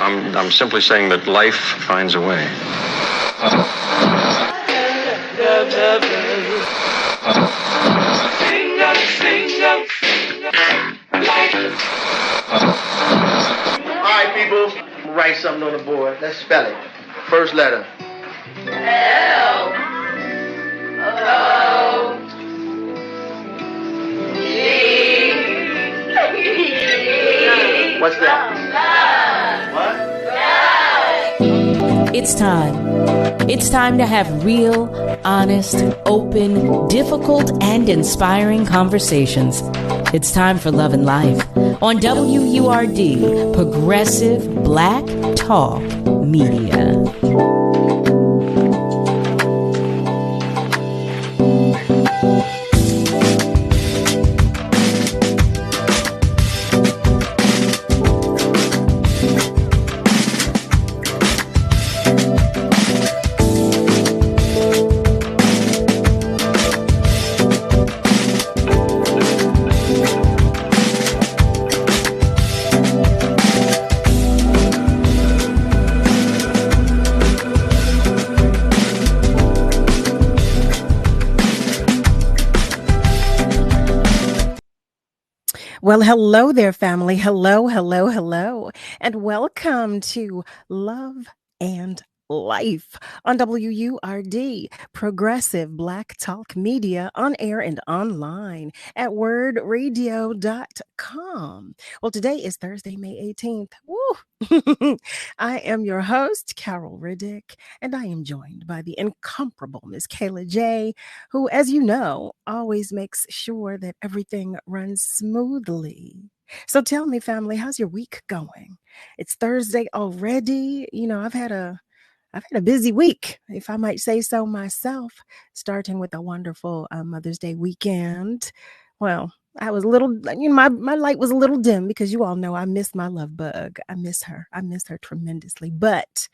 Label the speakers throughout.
Speaker 1: I'm simply saying that life finds a way.
Speaker 2: All right, people, write something on the board. Let's spell it. First letter.
Speaker 3: L O G.
Speaker 2: What's that? What?
Speaker 4: It's time. It's time to have real, honest, open, difficult, and inspiring conversations. It's time for Love and Life on WURD, Progressive Black Talk Media.
Speaker 5: Well, hello there, family. Hello, hello, hello. And welcome to Love and Life on WURD, Progressive Black Talk Media, on air and online at wordradio.com. Well, today is Thursday, May 18th. Woo! I am your host, Carol Riddick, and I am joined by the incomparable Miss Kayla J, who, as you know, always makes sure that everything runs smoothly. So tell me, family, how's your week going? It's Thursday already. You know, I've had a busy week, if I might say so myself, starting with a wonderful Mother's Day weekend. Well, I was a little, my light was a little dim because you all know I miss my love bug. I miss her. I miss her tremendously. But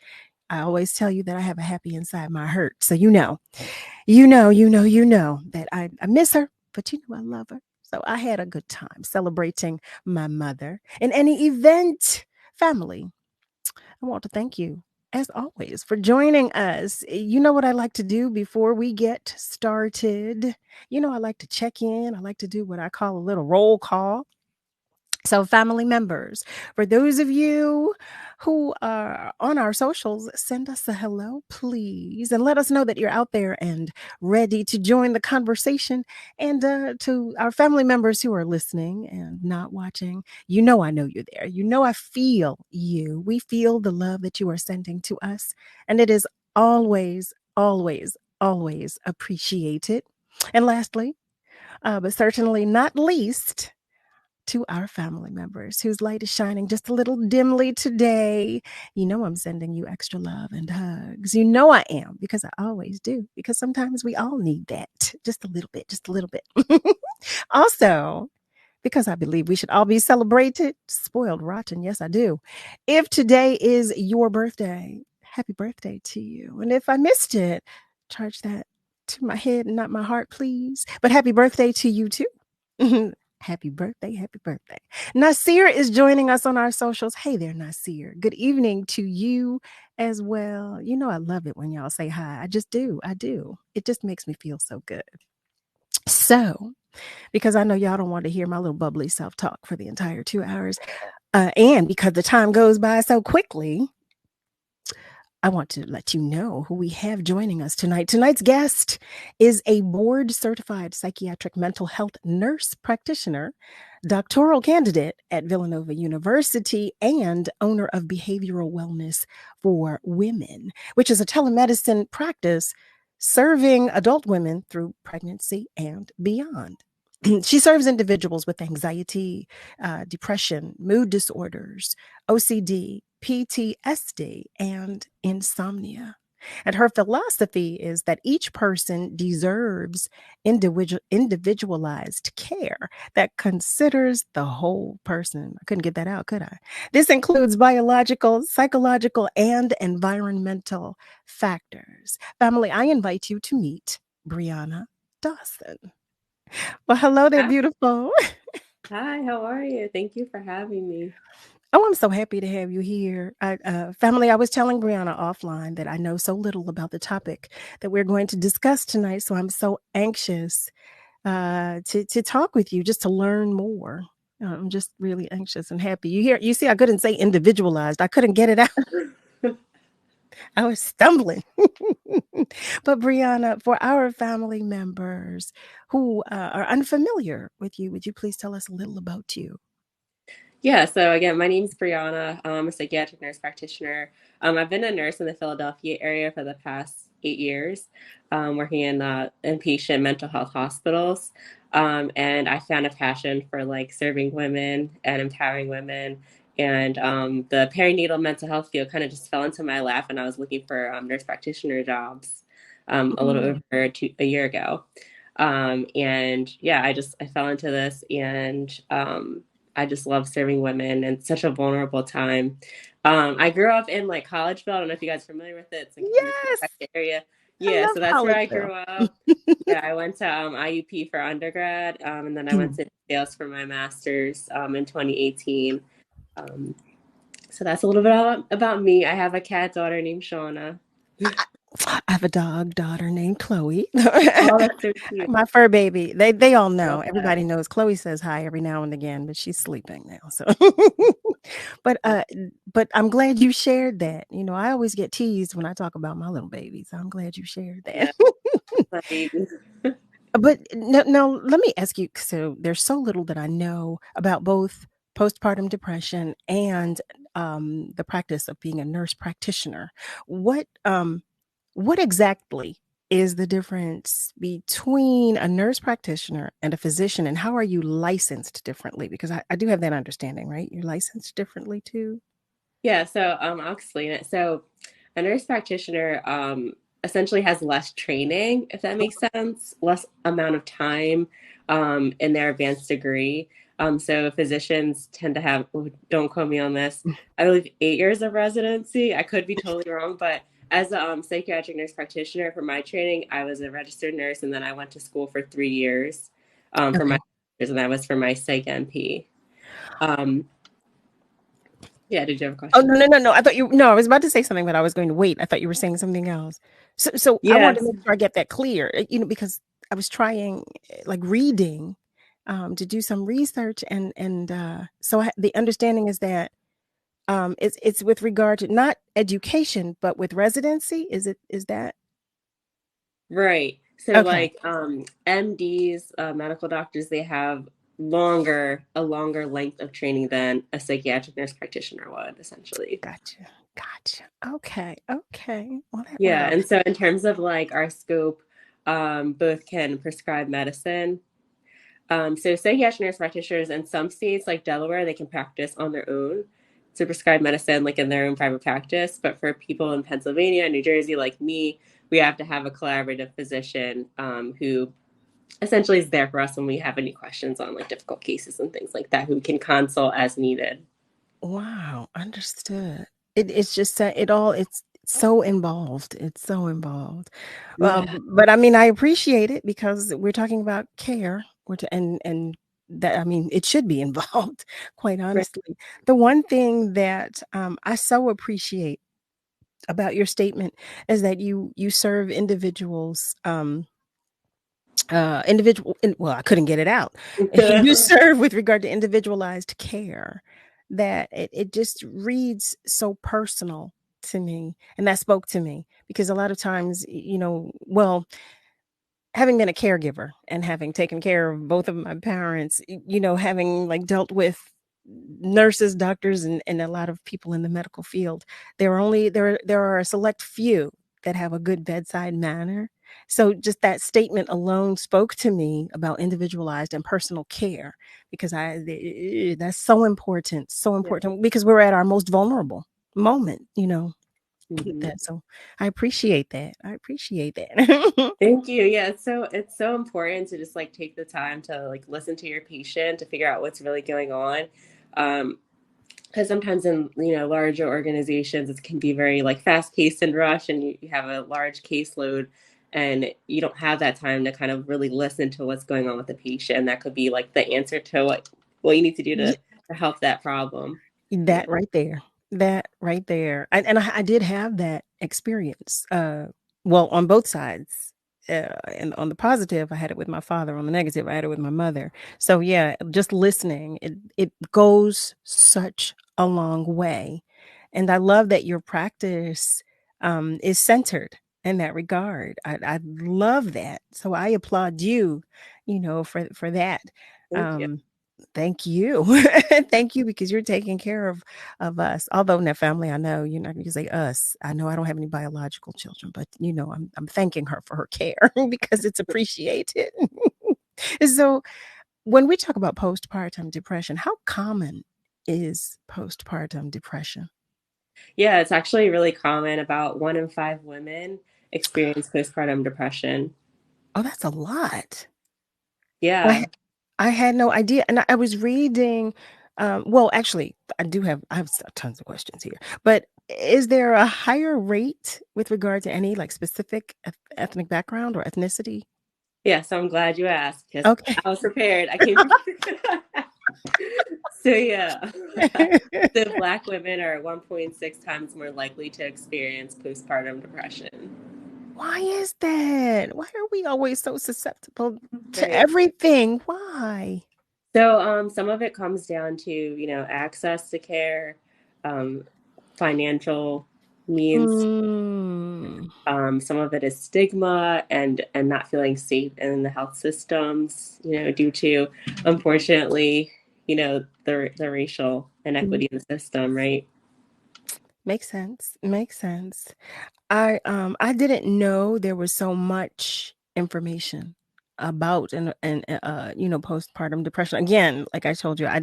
Speaker 5: I always tell you that I have a happy inside my hurt. So you know that I miss her, but you know I love her. So I had a good time celebrating my mother. In any event, family, I want to thank you, as always, for joining us. You know what I like to do before we get started? You know, I like to check in. I like to do what I call a little roll call. So, family members, for those of you who are on our socials, send us a hello, please, and let us know that you're out there and ready to join the conversation. And to our family members who are listening and not watching, you know I know you're there. You know I feel you. We feel the love that you are sending to us, and it is always, always, always appreciated. And lastly, but certainly not least, to our family members whose light is shining just a little dimly today. You know I'm sending you extra love and hugs. You know I am, because I always do, because sometimes we all need that. Just a little bit, just a little bit. Also, because I believe we should all be celebrated, spoiled rotten. Yes, I do. If today is your birthday, happy birthday to you. And if I missed it, charge that to my head and not my heart, please. But happy birthday to you too. Happy birthday, happy birthday. Nasir is joining us on our socials. Hey there, Nasir. Good evening to you as well. You know I love it when y'all say hi. I just do. I do. It just makes me feel so good. So, because I know y'all don't want to hear my little bubbly self-talk for the entire 2 hours, and because the time goes by so quickly, I want to let you know who we have joining us tonight. Tonight's guest is a board-certified psychiatric mental health nurse practitioner, doctoral candidate at Villanova University, and owner of Behavioral Wellness for Women, which is a telemedicine practice serving adult women through pregnancy and beyond. She serves individuals with anxiety, depression, mood disorders, OCD, PTSD, and insomnia. And her philosophy is that each person deserves individualized care that considers the whole person. I couldn't get that out, could I? This includes biological, psychological, and environmental factors. Family, I invite you to meet BRIANNA DAWSON. Well, hello there, beautiful.
Speaker 6: Hi, how are you? Thank you for having me.
Speaker 5: Oh, I'm so happy to have you here. Family, I was telling Brianna offline that I know so little about the topic that we're going to discuss tonight. So I'm so anxious to talk with you, just to learn more. I'm just really anxious and happy. You see, I couldn't say individualized. I couldn't get it out. I was stumbling. But Brianna, for our family members who are unfamiliar with you, would you please tell us a little about you?
Speaker 6: Yeah, so again, my name's Brianna. I'm a psychiatric nurse practitioner. I've been a nurse in the Philadelphia area for the past 8 years, working in inpatient mental health hospitals. And I found a passion for like serving women and empowering women. And the perinatal mental health field kind of just fell into my lap, and I was looking for nurse practitioner jobs a little
Speaker 5: Mm.
Speaker 6: over a year ago. And yeah, I fell into this, and I just love serving women in such a vulnerable time. I grew up in like Collegeville. I don't know if you guys are familiar with it. It's like a community
Speaker 5: Yes,
Speaker 6: area.
Speaker 5: I
Speaker 6: Yeah,
Speaker 5: love
Speaker 6: so that's where I
Speaker 5: Hollisville.
Speaker 6: grew up. Yeah, I went to IUP for undergrad, and then I went to sales for my master's in 2018. Um, so that's a little bit about me. I have a cat daughter named Shauna.
Speaker 5: I have a daughter named Chloe.
Speaker 6: Oh, that's so cute.
Speaker 5: My fur baby. They all know.
Speaker 6: Love that.
Speaker 5: Everybody knows. Chloe says hi every now and again, but she's sleeping now. So but I'm glad you shared that. I always get teased when I talk about my little baby. So I'm glad you shared that.
Speaker 6: Yeah, my baby.
Speaker 5: But no, let me ask you. So there's so little that I know about both postpartum depression and the practice of being a nurse practitioner. What what exactly is the difference between a nurse practitioner and a physician, and how are you licensed differently? Because I do have that understanding, right? You're licensed differently too.
Speaker 6: Yeah, so I'll explain it. So a nurse practitioner essentially has less training, if that makes sense, less amount of time in their advanced degree. So physicians tend to have, oh, don't quote me on this, I believe 8 years of residency. I could be totally wrong, but as a psychiatric nurse practitioner for my training, I was a registered nurse, and then I went to school for 3 years for my,
Speaker 5: Okay.
Speaker 6: and that was for my psych NP. Um, yeah, did you have a
Speaker 5: Oh,
Speaker 6: question?
Speaker 5: no. I thought you no, I was about to say something, but I was going to wait. I thought you were saying something else. So I wanted to
Speaker 6: Yes.
Speaker 5: make sure I get that clear, because I was trying, like, reading, to do some research, so the understanding is that it's with regard to not education, but with residency. Is that
Speaker 6: Right. So
Speaker 5: okay?
Speaker 6: like MDs, medical doctors, they have a longer length of training than a psychiatric nurse practitioner would, essentially.
Speaker 5: Gotcha. Okay. Well,
Speaker 6: Yeah. And so in terms of like our scope, both can prescribe medicine. So psychiatric nurse practitioners in some states like Delaware, they can practice on their own to prescribe medicine like in their own private practice. But for people in Pennsylvania, New Jersey, like me, we have to have a collaborative physician who essentially is there for us when we have any questions on like difficult cases and things like that, who can consult as needed.
Speaker 5: wow, understood. It's just that it's so involved. It's so involved.
Speaker 6: Yeah.
Speaker 5: But I mean, I appreciate it because we're talking about care. And that, I mean, it should be involved. Quite
Speaker 6: Right.
Speaker 5: honestly, the one thing that I so appreciate about your statement is that you serve individuals. Well, I couldn't get it out. You serve with regard to individualized care, that it just reads so personal to me, and that spoke to me because a lot of times, well, having been a caregiver and having taken care of both of my parents, having like dealt with nurses, doctors, and a lot of people in the medical field, there are a select few that have a good bedside manner. So just that statement alone spoke to me about individualized and personal care, because that's so
Speaker 6: Yeah.
Speaker 5: important because we're at our most vulnerable moment, with
Speaker 6: Mhm.
Speaker 5: that. So I appreciate that. I appreciate that.
Speaker 6: Thank you. Yeah, it's so important to just like take the time to like listen to your patient to figure out what's really going on. Because sometimes in larger organizations it can be very like fast paced and rushed, and you have a large caseload, and you don't have that time to kind of really listen to what's going on with the patient. And that could be like the answer to what you need to do to help that problem.
Speaker 5: That right there. That right there. I did have that experience. Well, on both sides. And on the positive, I had it with my father. On the negative, I had it with my mother. So yeah, just listening, it goes such a long way. And I love that your practice is centered in that regard. I love that. So I applaud you, for that.
Speaker 6: Thank you.
Speaker 5: Um, Thank you. Thank you because you're taking care of us. Although in that family, I know you're not going to say us. I know I don't have any biological children, but I'm thanking her for her care because it's appreciated. So when we talk about postpartum depression, how common is postpartum depression?
Speaker 6: Yeah, it's actually really common. About 1 in 5 women experience postpartum depression.
Speaker 5: Oh, that's a lot.
Speaker 6: Yeah.
Speaker 5: I had no idea. And I was reading, well, actually, I have tons of questions here. But is there a higher rate with regard to any like specific ethnic background or ethnicity?
Speaker 6: Yeah, so I'm glad you asked because
Speaker 5: Okay.
Speaker 6: I was prepared. I came prepared. So yeah. So Black women are 1.6 times more likely to experience postpartum depression.
Speaker 5: Why is that? Why are we always so susceptible to
Speaker 6: Right.
Speaker 5: everything? Why?
Speaker 6: So some of it comes down to, access to care, um, financial means.
Speaker 5: Mm,
Speaker 6: Some of it is stigma and not feeling safe in the health systems, due to, unfortunately, the racial inequity in the system, right?
Speaker 5: makes sense. Makes sense. I didn't know there was so much information about and postpartum depression. Again, like I told you, I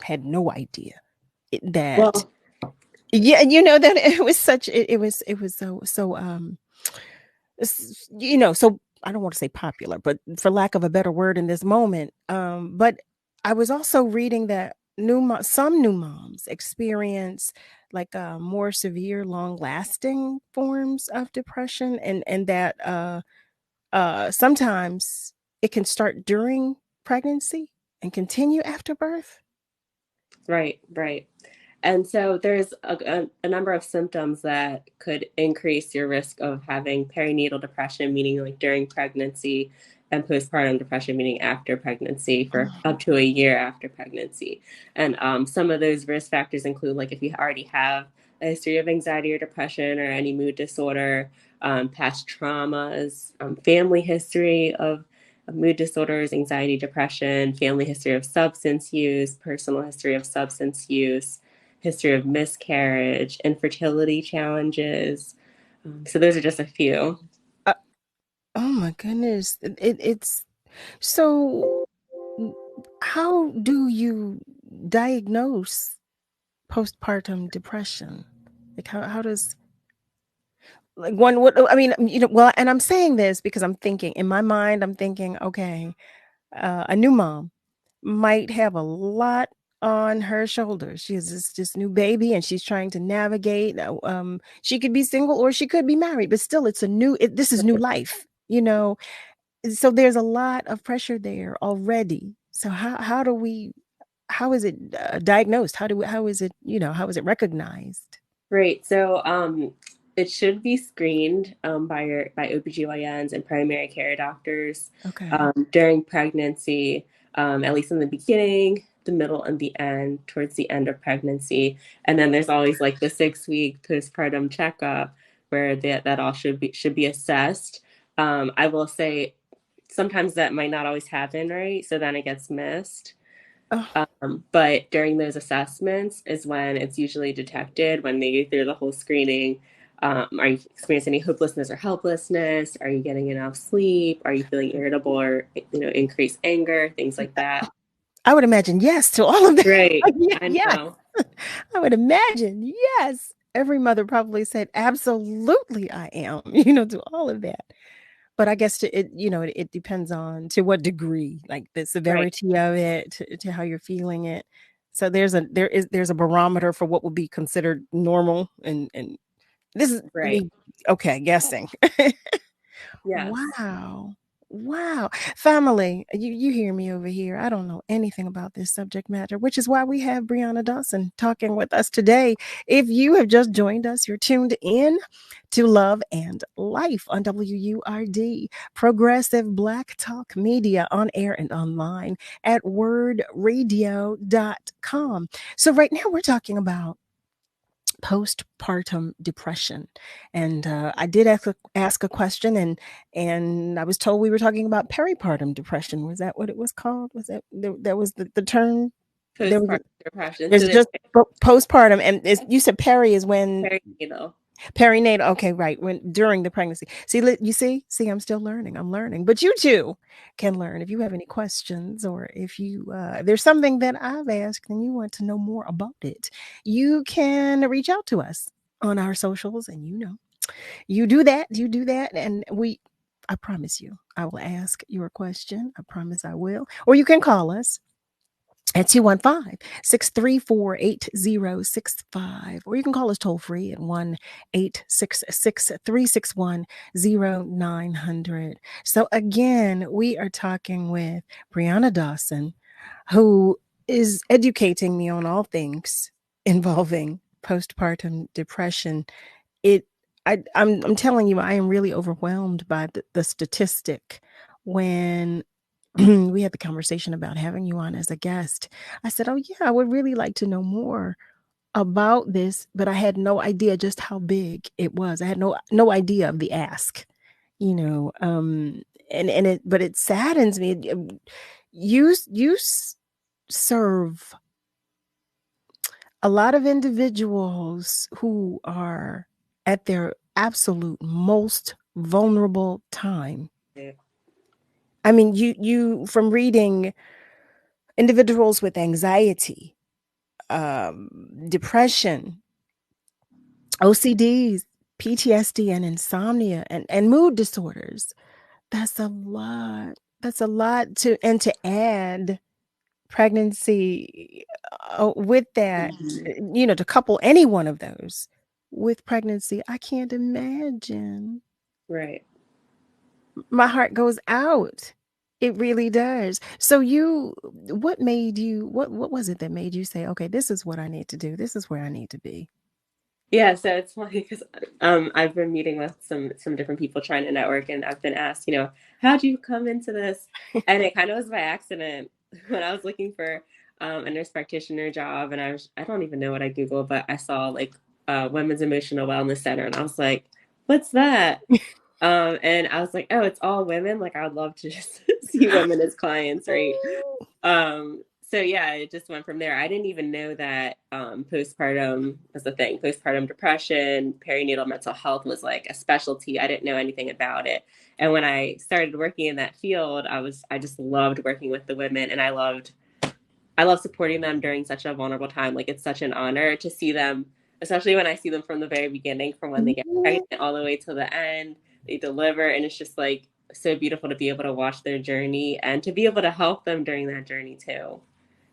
Speaker 5: had no idea that.
Speaker 6: Well,
Speaker 5: Yeah, that it was such it was so I don't want to say popular, but for lack of a better word in this moment. But I was also reading that some new moms experience like more severe, long-lasting forms of depression, and that sometimes it can start during pregnancy and continue after birth.
Speaker 6: right, right. And so there's a number of symptoms that could increase your risk of having perinatal depression, meaning like during pregnancy, and postpartum depression, meaning after pregnancy for up to a year after pregnancy. And some of those risk factors include like if you already have a history of anxiety or depression or any mood disorder, past traumas, family history of mood disorders, anxiety, depression, family history of substance use, personal history of substance use, history of miscarriage, infertility challenges. So those are just a few.
Speaker 5: Uh, oh my goodness. It's so how do you diagnose postpartum depression? Like how does like one what I mean, well, and I'm saying this because I'm thinking in my mind, I'm thinking, okay, a new mom might have a lot on her shoulders. She has this new baby and she's trying to navigate. She could be single or she could be married, but still this is new life, So there's a lot of pressure there already. So how is it diagnosed? How is it recognized?
Speaker 6: Right. So it should be screened by OBGYNs and primary care doctors
Speaker 5: Okay.
Speaker 6: during pregnancy, at least in the beginning, the middle, and the end, towards the end of pregnancy. And then there's always like the 6-week postpartum checkup where that all should be assessed. I will say sometimes that might not always happen, right? So then it gets missed.
Speaker 5: Oh,
Speaker 6: But during those assessments is when it's usually detected when they go through the whole screening. Are you experiencing any hopelessness or helplessness? Are you getting enough sleep? Are you feeling irritable or increased anger? Things like that.
Speaker 5: I would imagine yes to all of that.
Speaker 6: Right. I
Speaker 5: Yes.
Speaker 6: know.
Speaker 5: I would imagine yes. Every mother probably said, absolutely, I am, to all of that. But I guess it depends on to what degree, like the
Speaker 6: Right.
Speaker 5: severity of it, to how you're feeling it. So there's a barometer for what would be considered normal, and this is
Speaker 6: Right.
Speaker 5: me, okay, guessing.
Speaker 6: Yes.
Speaker 5: Wow. Wow. Family, you hear me over here. I don't know anything about this subject matter, which is why we have Brianna Dawson talking with us today. If you have just joined us, you're tuned in to Love and Life on WURD, Progressive Black Talk Media, on air and online at wordradio.com. So right now we're talking about postpartum depression, and I did ask a question, and I was told we were talking about peripartum depression. Was that what it was called? Was that was the term? There was
Speaker 6: Postpartum depression.
Speaker 5: there's
Speaker 6: So
Speaker 5: just postpartum, and you said peri is when
Speaker 6: perinatal.
Speaker 5: perinatal. Okay, right, when during the pregnancy. See, I'm still learning. I'm learning, but you too can learn. If you have any questions, or if you if there's something that I've asked and you want to know more about it, you can reach out to us on our socials, and you do that, and I promise you, I will ask your question. I promise I will. Or you can call us at 215-634-8065, or you can call us toll free at 1-866-361-0900. So again, we are talking with Brianna Dawson, who is educating me on all things involving postpartum depression. I'm telling you, I am really overwhelmed by the statistic. When we had the conversation about having you on as a guest, I said, "Oh yeah, I would really like to know more about this," but I had no idea just how big it was. I had no idea of the ask, you know. But it saddens me. You serve a lot of individuals who are at their absolute most vulnerable time.
Speaker 6: Yeah.
Speaker 5: I mean, you from reading individuals with anxiety, depression, OCDs, PTSD, and insomnia, and mood disorders. That's a lot. That's a lot to add pregnancy with that, to couple any one of those with pregnancy. I can't imagine.
Speaker 6: Right.
Speaker 5: My heart goes out. It really does. So what was it that made you say, okay, this is what I need to do. This is where I need to be?
Speaker 6: Yeah, so it's funny because I've been meeting with some different people trying to network, and I've been asked, how'd you come into this? And it kind of was by accident when I was looking for a nurse practitioner job, and I don't even know what I Googled, but I saw like Women's Emotional Wellness Center, and I was like, what's that? And I was like, oh, it's all women. Like, I would love to just see women as clients, right? So yeah, it just went from there. I didn't even know that postpartum was a thing. Postpartum depression, perinatal mental health was like a specialty. I didn't know anything about it. And when I started working in that field, I just loved working with the women, and I love supporting them during such a vulnerable time. Like, it's such an honor to see them, especially when I see them from the very beginning, from when they get pregnant all the way to the end, they deliver. And it's just like so beautiful to be able to watch their journey and to be able to help them during that journey too.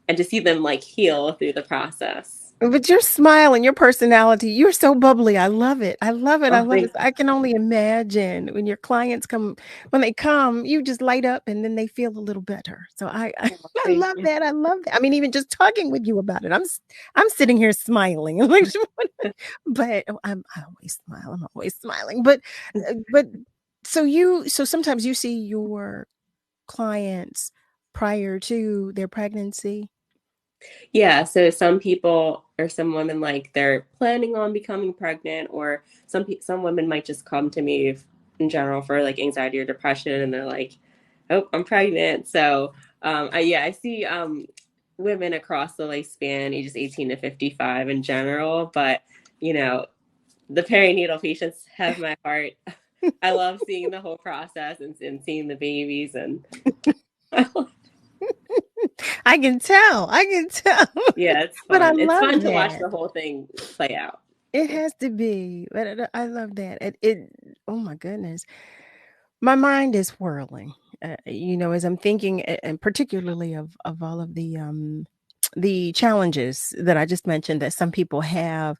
Speaker 6: And to see them like heal through the process.
Speaker 5: But your smile and your personality, you're so bubbly. I love it. I love it. I
Speaker 6: Oh,
Speaker 5: love it.
Speaker 6: thank
Speaker 5: I can only imagine when your clients when they come, you just light up and then they feel a little better. So I
Speaker 6: you.
Speaker 5: I love that. I love that. I mean, even just talking with you about it, I'm sitting here smiling. Like, but I always smile. I'm always smiling. But so sometimes you see your clients prior to their pregnancy.
Speaker 6: Yeah, so some people or some women, like, they're planning on becoming pregnant, or some women might just come to me in general for like anxiety or depression, and they're like, "Oh, I'm pregnant." So, I see women across the lifespan, ages 18 to 55 in general, but the perinatal patients have my heart. I love seeing the whole process and seeing the babies, and
Speaker 5: I can tell.
Speaker 6: yeah, it's
Speaker 5: But I
Speaker 6: fun. It's
Speaker 5: love
Speaker 6: fun to watch
Speaker 5: that.
Speaker 6: the whole thing play out.
Speaker 5: It has to be. But I love that. Oh my goodness. My mind is whirling. As I'm thinking, and particularly of all of the challenges that I just mentioned that some people have,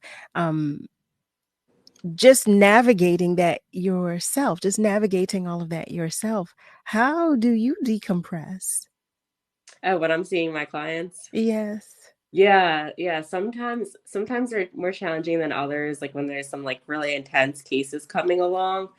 Speaker 5: just navigating that yourself, just navigating all of that yourself. How do you decompress?
Speaker 6: Oh, when I'm seeing my clients.
Speaker 5: Yes.
Speaker 6: Yeah. Sometimes they're more challenging than others, like when there's some like really intense cases coming along.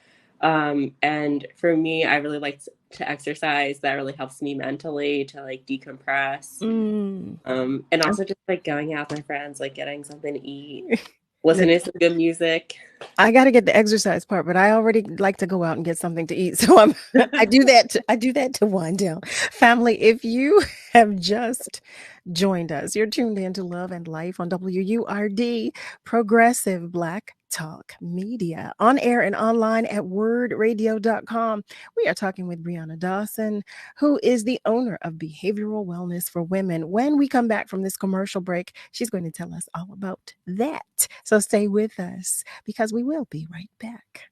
Speaker 6: And for me, I really like to exercise. That really helps me mentally to like decompress. And also just like going out with my friends, like getting something to eat, listening to some good music.
Speaker 5: I got to get the exercise part, but I already like to go out and get something to eat. So I do that to wind down. Family, if you have just joined us, you're tuned in to Love and Life on WURD, Progressive Black Talk Media, on air and online at wordradio.com. We are talking with Brianna Dawson, who is the owner of Behavioral Wellness for Women. When we come back from this commercial break, she's going to tell us all about that. So stay with us because we will be right back.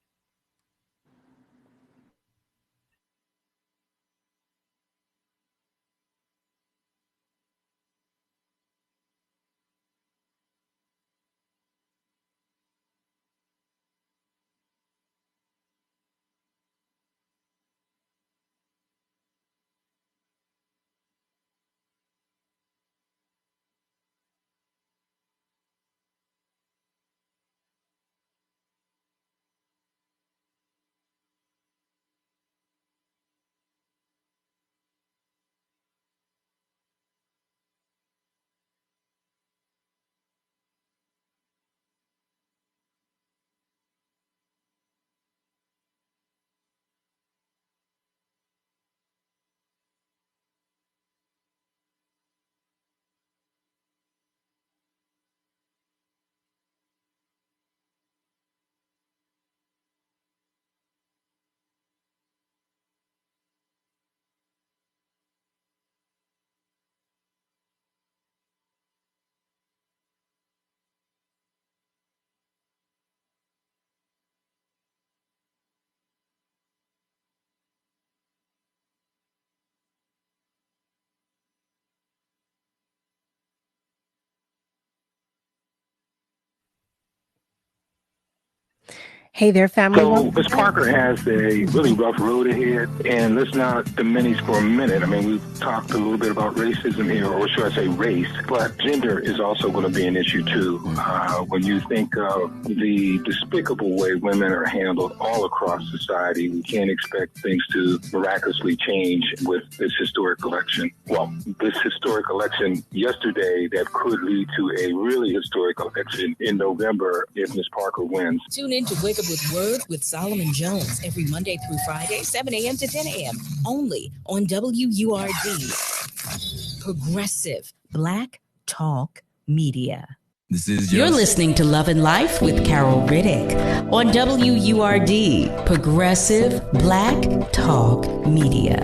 Speaker 5: Hey there, family.
Speaker 7: So Ms. Parker has a really rough road ahead, and let's not diminish for a minute. I mean, we've talked a little bit about racism here, or should I say race, but gender is also going to be an issue too. When you think of the despicable way women are handled all across society, we can't expect things to miraculously change with this historic election. Well, this historic election yesterday that could lead to a really historic election in November if Ms. Parker wins.
Speaker 4: Tune in to Wake Up with Word with Solomon Jones every Monday through Friday, 7 a.m. to 10 a.m. only on WURD. Progressive Black Talk Media. You're listening to Love and Life with Carol Riddick on WURD, Progressive Black Talk Media.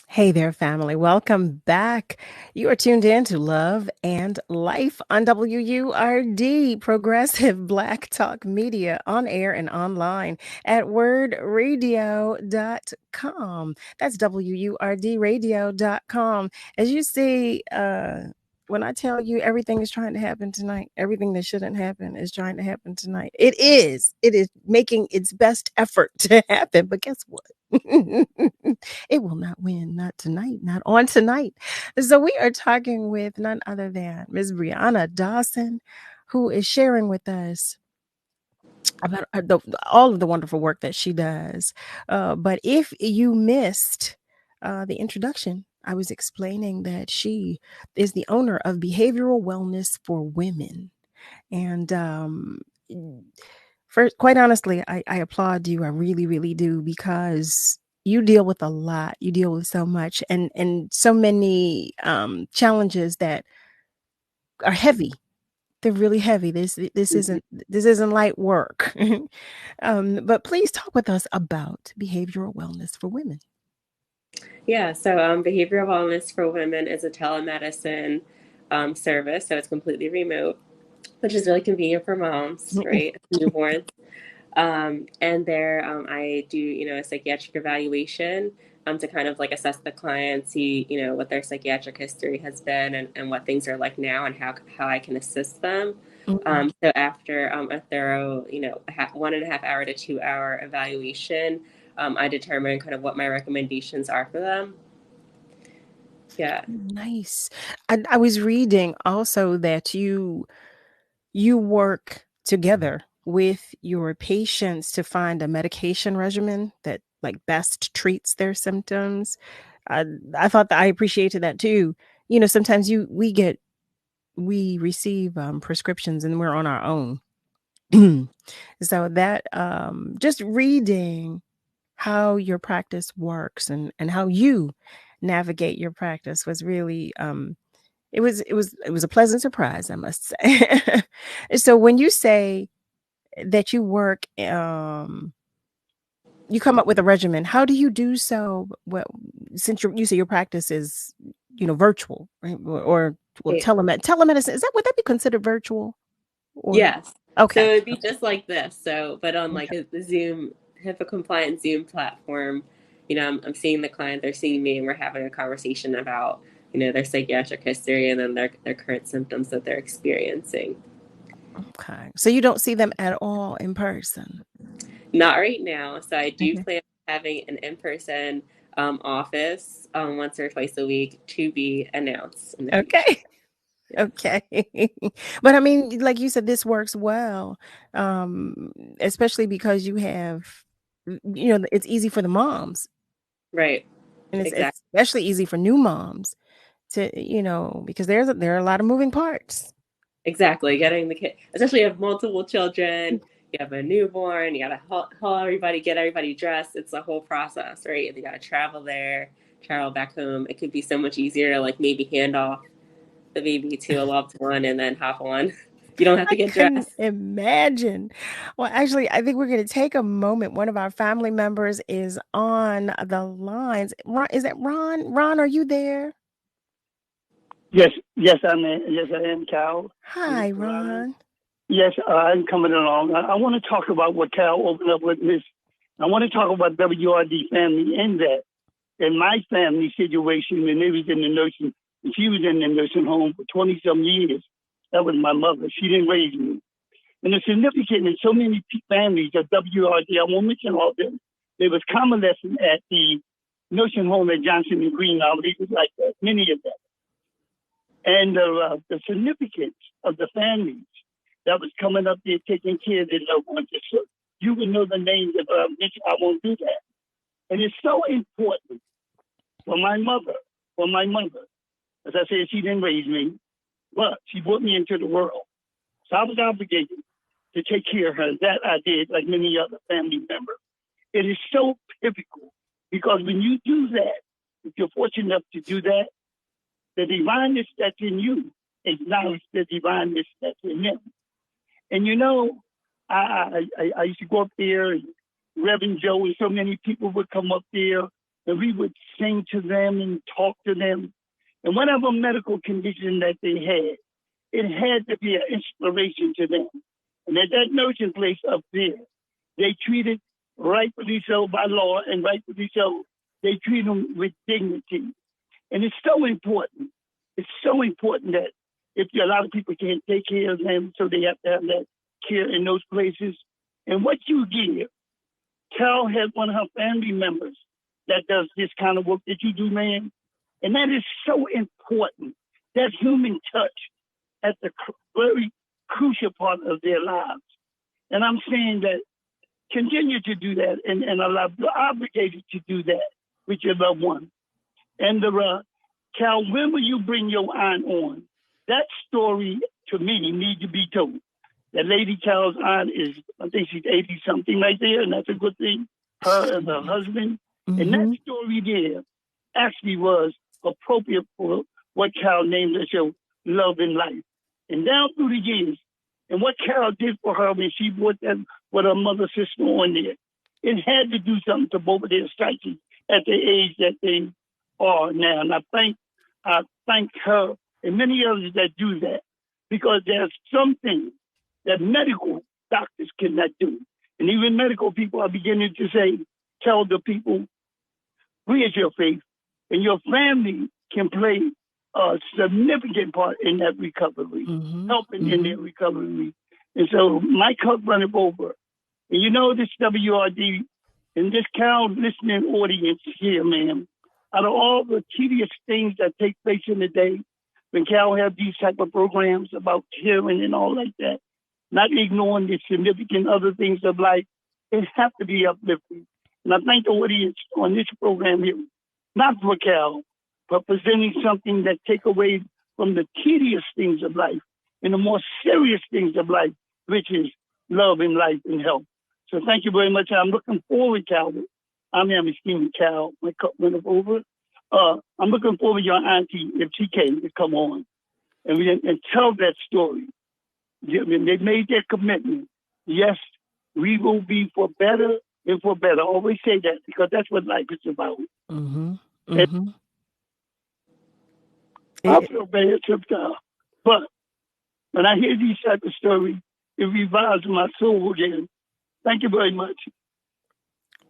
Speaker 5: Hey there, family. Welcome back. You are tuned in to Love and Life on WURD, Progressive Black Talk Media, on air and online at wordradio.com. That's WURDradio.com. As you see, when I tell you everything is trying to happen tonight, everything that shouldn't happen is trying to happen tonight. It is making its best effort to happen. But guess what? It will not win, not tonight, not on tonight. So we are talking with none other than Ms. Brianna Dawson, who is sharing with us about all of the wonderful work that she does. But if you missed the introduction, I was explaining that she is the owner of Behavioral Wellness for Women. And first, quite honestly, I applaud you. I really, really do, because you deal with a lot. You deal with so much and so many challenges that are heavy. They're really heavy. This isn't light work. But please talk with us about behavioral wellness for women.
Speaker 6: Yeah, so behavioral wellness for women is a telemedicine service, so it's completely remote, which is really convenient for moms, right? Newborns. And there, I do, a psychiatric evaluation to kind of like assess the client, see, what their psychiatric history has been and what things are like now and how I can assist them. So after a thorough, 1.5 hour to 2 hour evaluation, I determine kind of what my recommendations are for them. Yeah.
Speaker 5: Nice. I was reading also that you work together with your patients to find a medication regimen that like best treats their symptoms. I thought that I appreciated that too. Sometimes we receive prescriptions and we're on our own. So that just reading how your practice works and how you navigate your practice was really it was a pleasant surprise, I must say. So when you say that you work you come up with a regimen, how do you do so? Well, since you say your practice is virtual, right? Or well,
Speaker 6: Right.
Speaker 5: telemedicine, would that be considered virtual? Or
Speaker 6: Yes. So
Speaker 5: okay.
Speaker 6: it'd be just like this. So, but on like the Zoom, HIPAA compliant Zoom platform, I'm seeing the client, they're seeing me, and we're having a conversation about, their psychiatric history and then their current symptoms that they're experiencing.
Speaker 5: Okay. So you don't see them at all in person.
Speaker 6: Not right now. So I do
Speaker 5: Okay.
Speaker 6: plan on having an in-person office once or twice a week to be announced in the future.
Speaker 5: Okay. Okay. But I mean, like you said, this works well, especially because you have, it's easy for the moms,
Speaker 6: Right.
Speaker 5: and it's
Speaker 6: Exactly.
Speaker 5: especially easy for new moms to, because there are a lot of moving parts.
Speaker 6: Exactly. Getting the kid, especially if you have multiple children, you have a newborn, you gotta haul everybody, get everybody dressed. It's a whole process, right? And you gotta travel there, travel back home. It could be so much easier to like maybe hand off the baby to a loved one and then hop on. You don't have
Speaker 5: I
Speaker 6: to get
Speaker 5: couldn't
Speaker 6: dressed.
Speaker 5: imagine. Well, actually, I think we're going to take a moment. One of our family members is on the lines. Ron, is that Ron? Ron, are you there?
Speaker 8: Yes, yes, yes, I am, Cal.
Speaker 5: Hi, Ron.
Speaker 8: Yes, I'm coming along. I want to talk about what Cal opened up with this. I want to talk about WRD family in that. In my family situation, when they was in the nursing, she was in the nursing home for 20-some years. That was my mother. She didn't raise me. And it's significant in so many families of WRD. I won't mention all of them. There was convalescent at the nursing home at Johnson and Green. I believe it was like that, many of them. And the significance of the families that was coming up there taking care of their loved ones. So you would know the names of I won't do that. And it's so important for my mother, as I said, she didn't raise me, but she brought me into the world. So I was obligated to take care of her. That I did, like many other family members. It is so pivotal because when you do that, if you're fortunate enough to do that, the divineness that's in you acknowledge the divineness that's in them. And I used to go up there, and Reverend Joe and so many people would come up there, and we would sing to them and talk to them. And whatever medical condition that they had, it had to be an inspiration to them. And at that nursing place up there, they treated rightfully so by law, and rightfully so, they treat them with dignity. And it's so important. It's so important that a lot of people can't take care of them, so they have to have that care in those places. And what you give, Cal had one of her family members that does this kind of work that you do, man. And that is so important. That human touch at the very crucial part of their lives. And I'm saying that continue to do that, and you're obligated to do that with your loved one. And Cal, when will you bring your aunt on? That story, to me, needs to be told. That Lady Cal's aunt is, I think she's 80-something right there, and that's a good thing. Her and her husband.
Speaker 5: Mm-hmm.
Speaker 8: And that story there actually was appropriate for what Cal named the show, Love and Life. And down through the years, and what Cal did for her when she brought that with her mother, sister on there, it had to do something to both of their psyches at the age that they are now. And I thank her and many others that do that, because there's some things that medical doctors cannot do. And even medical people are beginning to tell the people, where's your faith? And your family can play a significant part in that recovery, helping in their recovery. And so my cup runneth over. And you know, this WRD and this Cal listening audience here, ma'am, out of all the tedious things that take place in the day, when Cal have these type of programs about healing and all like that, not ignoring the significant other things of life, it have to be uplifting. And I thank the audience on this program here, not for Cal, but presenting something that take away from the tedious things of life and the more serious things of life, which is love and life and health. So thank you very much. I'm looking forward, Calvin. I'm esteeming Cal. My cup went over. I'm looking forward to your auntie, if she came, to come on and tell that story. They made their commitment. Yes, we will be for better and for better. I always say that because that's what life is about. I feel bad sometimes, but when I hear these type of stories, it revives my soul again. Thank you very much.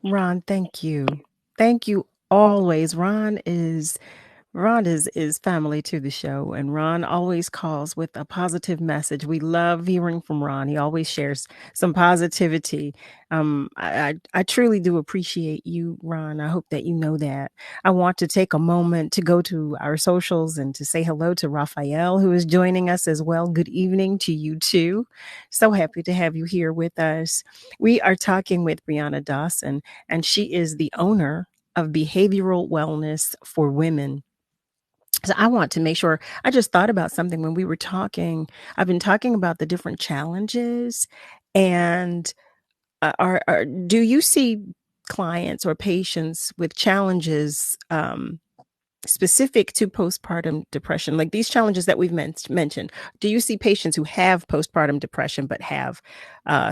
Speaker 5: Ron, thank you. Thank you always. Ron is family to the show, and Ron always calls with a positive message. We love hearing from Ron. He always shares some positivity. I truly do appreciate you, Ron. I hope that you know that. I want to take a moment to go to our socials and to say hello to Raphael, who is joining us as well. Good evening to you too. So happy to have you here with us. We are talking with Brianna Dawson, and she is the owner of Behavioral Wellness for Women. So I want to make sure, I just thought about something when we were talking. I've been talking about the different challenges, and do you see clients or patients with challenges specific to postpartum depression, like these challenges that we've mentioned? Do you see patients who have postpartum depression but have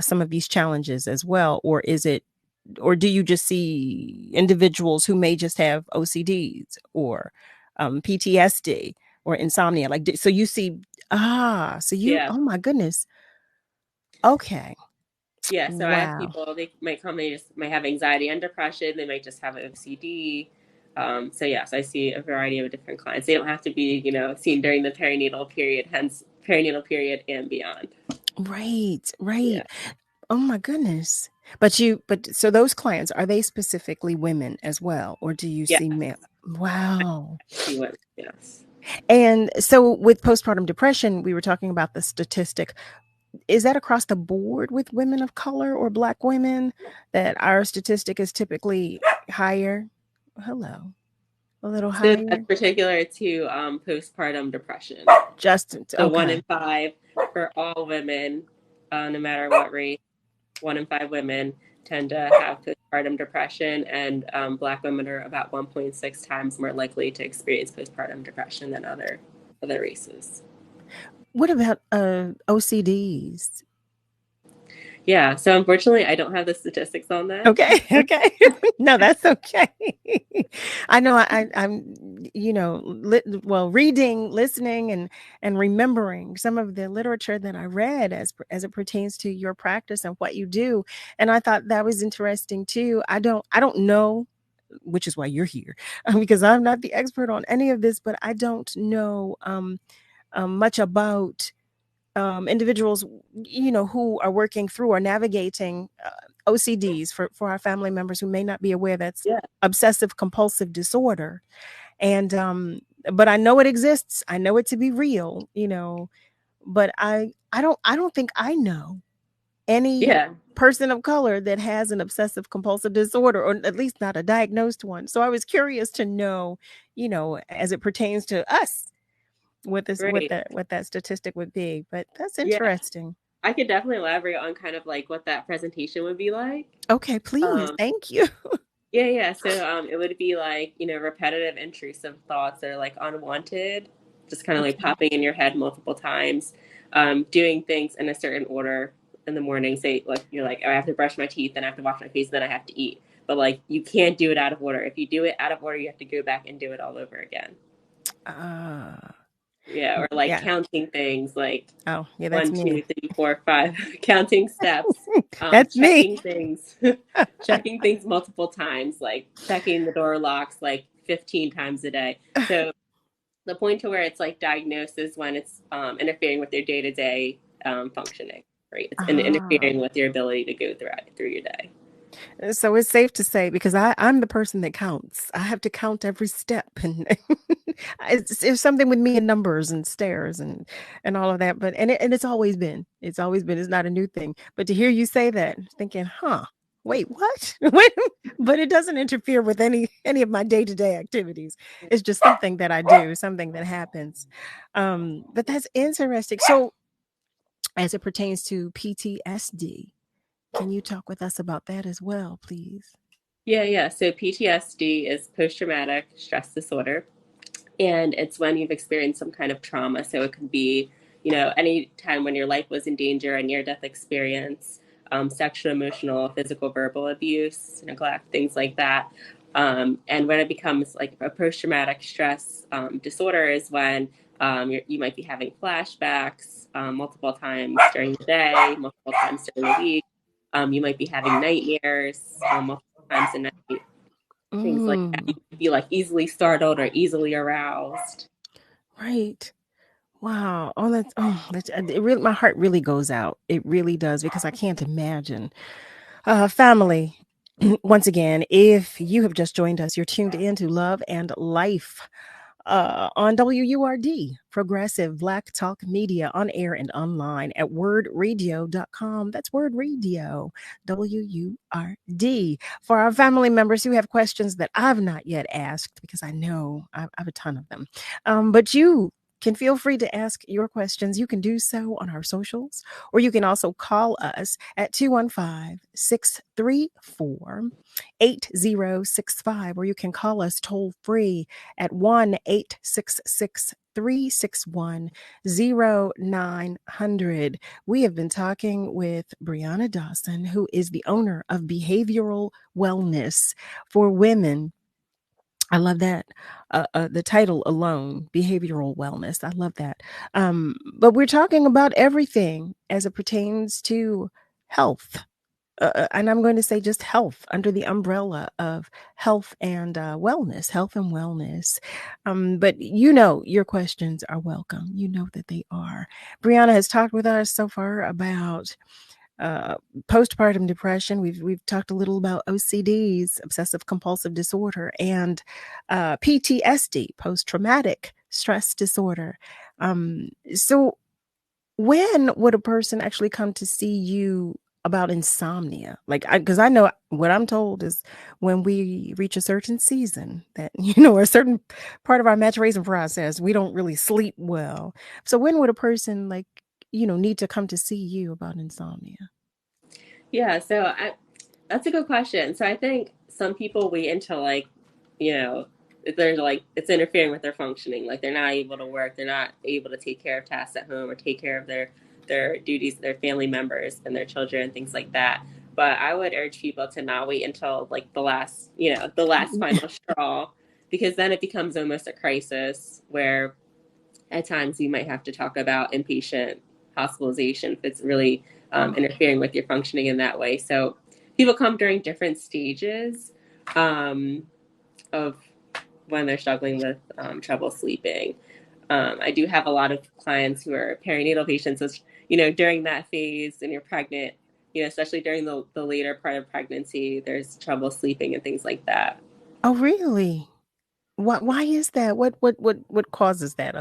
Speaker 5: some of these challenges as well, or do you just see individuals who may just have OCDs or PTSD or insomnia? Like, so you see, oh my goodness. Okay.
Speaker 6: Yeah. So I have
Speaker 5: Wow.
Speaker 6: people, they might come, they just might have anxiety and depression. They might just have OCD. So yes, I see a variety of different clients. They don't have to be, seen during the perinatal period, hence perinatal period and beyond.
Speaker 5: Right.
Speaker 6: Yeah.
Speaker 5: Oh my goodness. But so those clients, are they specifically women as well? Or do you see male? Wow.
Speaker 6: I see women, yes.
Speaker 5: And so with postpartum depression, we were talking about the statistic. Is that across the board with women of color or Black women that our statistic is typically higher? Hello. A little higher?
Speaker 6: That's particular to postpartum depression.
Speaker 5: So
Speaker 6: 1 in 5 for all women, no matter what race, 1 in 5 women tend to have postpartum depression, and Black women are about 1.6 times more likely to experience postpartum depression than other races.
Speaker 5: What about OCDs?
Speaker 6: Yeah, so unfortunately, I don't have the statistics on that.
Speaker 5: Okay. No, that's okay. I know I'm, reading, listening, and remembering some of the literature that I read as it pertains to your practice and what you do, and I thought that was interesting too. I don't know, which is why you're here, because I'm not the expert on any of this, but I don't know much about individuals, who are working through or navigating OCDs for our family members who may not be aware that's obsessive compulsive disorder. And but I know it exists. I know it to be real, but I don't think I know any person of color that has an obsessive compulsive disorder, or at least not a diagnosed one. So I was curious to know, as it pertains to us, what that statistic would be. But that's interesting.
Speaker 6: I could definitely elaborate on kind of like what that presentation would be like.
Speaker 5: Okay, please. Thank you.
Speaker 6: Yeah. So it would be like, repetitive intrusive thoughts that are like unwanted, just kind of like popping in your head multiple times, doing things in a certain order in the morning. Say, like, you're like, I have to brush my teeth, then I have to wash my face, then I have to eat. but like you can't do it out of order. If you do it out of order, you have to go back and do it all over again. Yeah, or like counting things like
Speaker 5: oh yeah, that's
Speaker 6: 1,
Speaker 5: me.
Speaker 6: 2, 3, 4, 5, counting steps,
Speaker 5: That's me.
Speaker 6: checking things, checking things multiple times, like checking the door locks like 15 times a day. So the point to where it's like diagnosis when it's interfering with your day-to-day functioning, right? It's interfering with your ability to go through your day.
Speaker 5: So it's safe to say, because I'm the person that counts. I have to count every step, and it's something with me and numbers and stairs and all of that. But it's always been. It's not a new thing. But to hear you say that, thinking, wait, what? But it doesn't interfere with any of my day-to-day activities. It's just something that I do, something that happens. But that's interesting. So as it pertains to PTSD, can you talk with us about that as well, please?
Speaker 6: Yeah. So PTSD is post-traumatic stress disorder, and it's when you've experienced some kind of trauma. So it could be, any time when your life was in danger, a near-death experience, sexual, emotional, physical, verbal abuse, neglect, things like that. And when it becomes like a post-traumatic stress disorder is when you might be having flashbacks multiple times during the day, multiple times during the week. You might be having nightmares multiple times a night, things like that. You could be like easily startled or easily aroused.
Speaker 5: Right. Wow. That's it. Really, my heart really goes out. It really does, because I can't imagine. Family. Once again, if you have just joined us, you're tuned in to Love and Life on WURD, Progressive Black Talk Media, on air and online at wordradio.com. That's Word Radio, WURD. For our family members who have questions that I've not yet asked, because I know I have a ton of them, but you can feel free to ask your questions. You can do so on our socials, or you can also call us at 215-634-8065, or you can call us toll free at 1-866-361-0900. We have been talking with BRIANNA DAWSON, who is the owner of Behavioral Wellness for Women. I love that. The title alone, behavioral wellness. I love that. But we're talking about everything as it pertains to health. And I'm going to say just health, under the umbrella of health and wellness, But your questions are welcome. You know that they are. BRIANNA has talked with us so far about postpartum depression. We've talked a little about OCDs, obsessive compulsive disorder, and PTSD, post-traumatic stress disorder. So when would a person actually come to see you about insomnia? Because I know what I'm told is when we reach a certain season that, a certain part of our maturation process, we don't really sleep well. So when would a person need to come to see you about insomnia?
Speaker 6: Yeah, so that's a good question. So I think some people wait until they're like it's interfering with their functioning, like they're not able to work, they're not able to take care of tasks at home or take care of their duties, their family members and their children, things like that. But I would urge people to not wait until like the last final straw, because then it becomes almost a crisis where at times you might have to talk about inpatient hospitalization if it's really interfering with your functioning in that way. So people come during different stages of when they're struggling with trouble sleeping. I do have a lot of clients who are perinatal patients, which, during that phase and you're pregnant, especially during the later part of pregnancy, there's trouble sleeping and things like that.
Speaker 5: Oh, really? Why is that? What causes that?